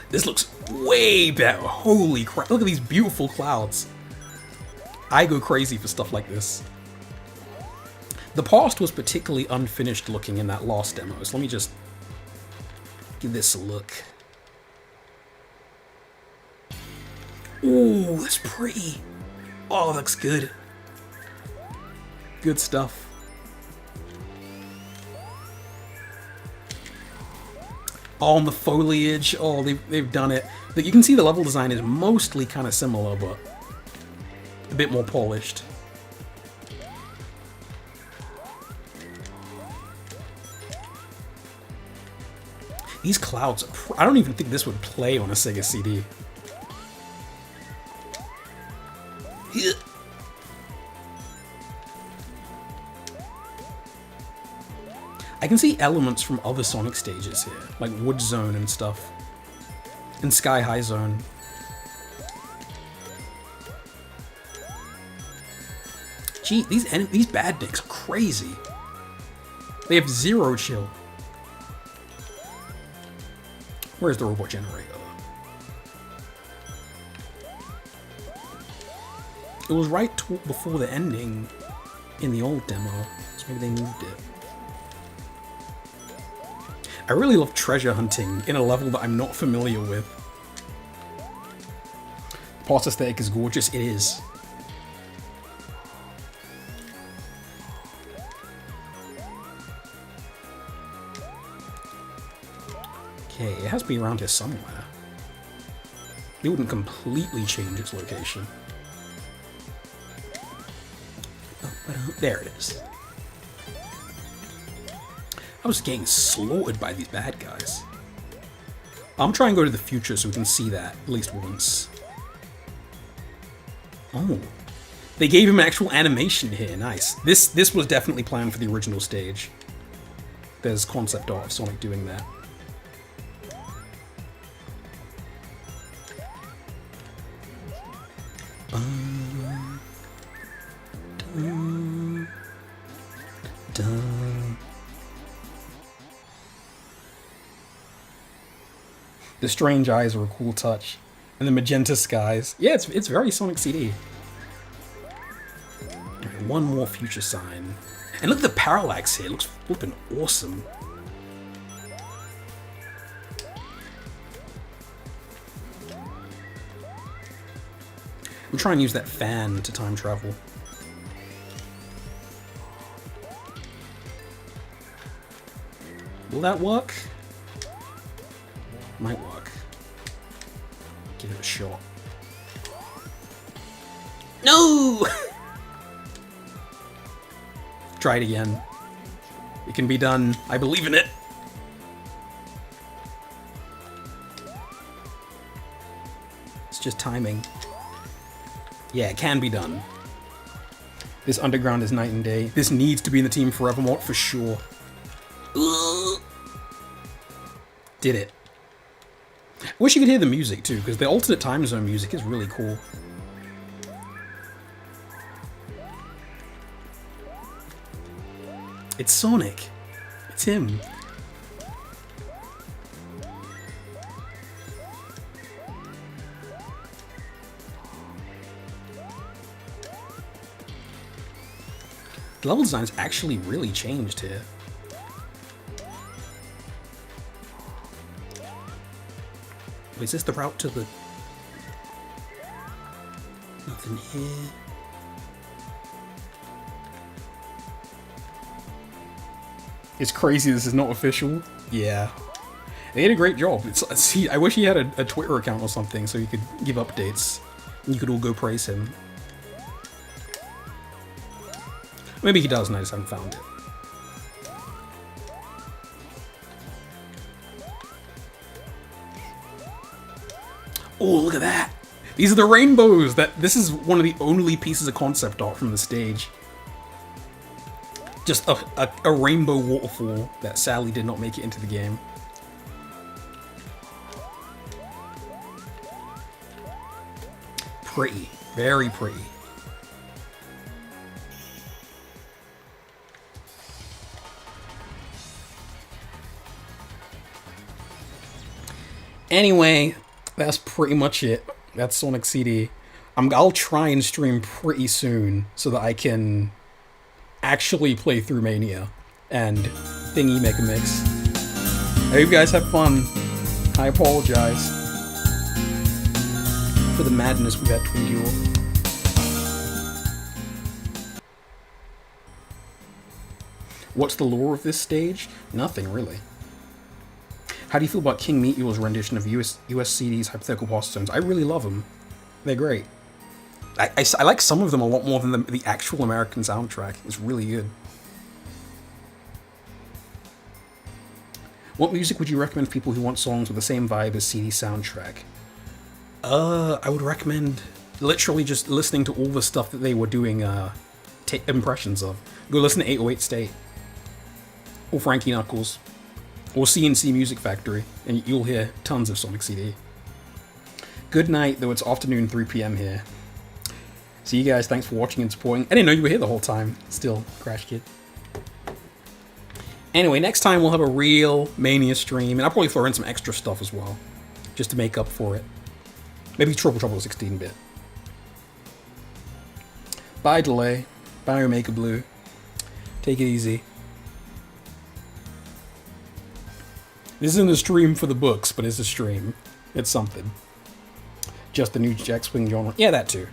This looks way better. Holy crap. Look at these beautiful clouds. I go crazy for stuff like this. The past was particularly unfinished looking in that last demo, so let me just give this a look. Ooh, that's pretty. Oh, that looks good. Good stuff. Oh, and the foliage. Oh, they've done it. But you can see the level design is mostly kind of similar, but a bit more polished. These clouds, I don't even think this would play on a Sega CD. I can see elements from other Sonic stages here, like Wood Zone and stuff, and Sky High Zone. Gee, these badniks are crazy. They have zero chill. Where's the robot generator? It was right before the ending in the old demo, so maybe they moved it. I really love treasure hunting in a level that I'm not familiar with. The past aesthetic is gorgeous, it is. Okay, it has to be around here somewhere. It wouldn't completely change its location. There it is. I was getting slaughtered by these bad guys. I'm trying to go to the future so we can see that at least once. Oh. They gave him actual animation here, nice. This was definitely planned for the original stage. There's concept art of Sonic doing that. The strange eyes are a cool touch. And the magenta skies. Yeah, it's very Sonic CD. Right, one more future sign. And look at the parallax here. It looks flippin' awesome. I'm trying to use that fan to time travel. Will that work? Might work. Give it a shot. No! Try it again. It can be done. I believe in it. It's just timing. Yeah, it can be done. This underground is night and day. This needs to be in the Team Forever mod for sure. Did it. I wish you could hear the music too, because the alternate time zone music is really cool. It's Sonic. It's him. The level design's actually really changed here. Is this the route to the... Nothing here. It's crazy this is not official. Yeah. They did a great job. I wish he had a Twitter account or something so he could give updates. And you could all go praise him. Maybe he does and I just haven't found it. Oh, look at that! These are the rainbows! This is one of the only pieces of concept art from the stage. Just a rainbow waterfall that sadly did not make it into the game. Pretty. Very pretty. Anyway, that's pretty much it. That's Sonic CD. I'll try and stream pretty soon so that I can actually play through Mania and Thingy make a mix. I hope you guys have fun. I apologize for the madness we've had to endure. What's the lore of this stage? Nothing, really. How do you feel about King Meteor's rendition of USCD's Hypothetical Boss Zones? I really love them. They're great. I like some of them a lot more than the actual American soundtrack. It's really good. What music would you recommend for people who want songs with the same vibe as CD soundtrack? I would recommend literally just listening to all the stuff that they were doing impressions of. Go listen to 808 State. Or Frankie Knuckles. Or CNC Music Factory, and you'll hear tons of Sonic CD. Good night, though it's afternoon 3 PM here. See you guys, thanks for watching and supporting. I didn't know you were here the whole time. Still, Crash Kid. Anyway, next time we'll have a real Mania stream, and I'll probably throw in some extra stuff as well, just to make up for it. Maybe Trouble 16-bit. Bye, Delay. Bye, Omega Blue. Take it easy. This isn't a stream for the books, but it's a stream. It's something. Just the new Jack Swing genre. Yeah, that too.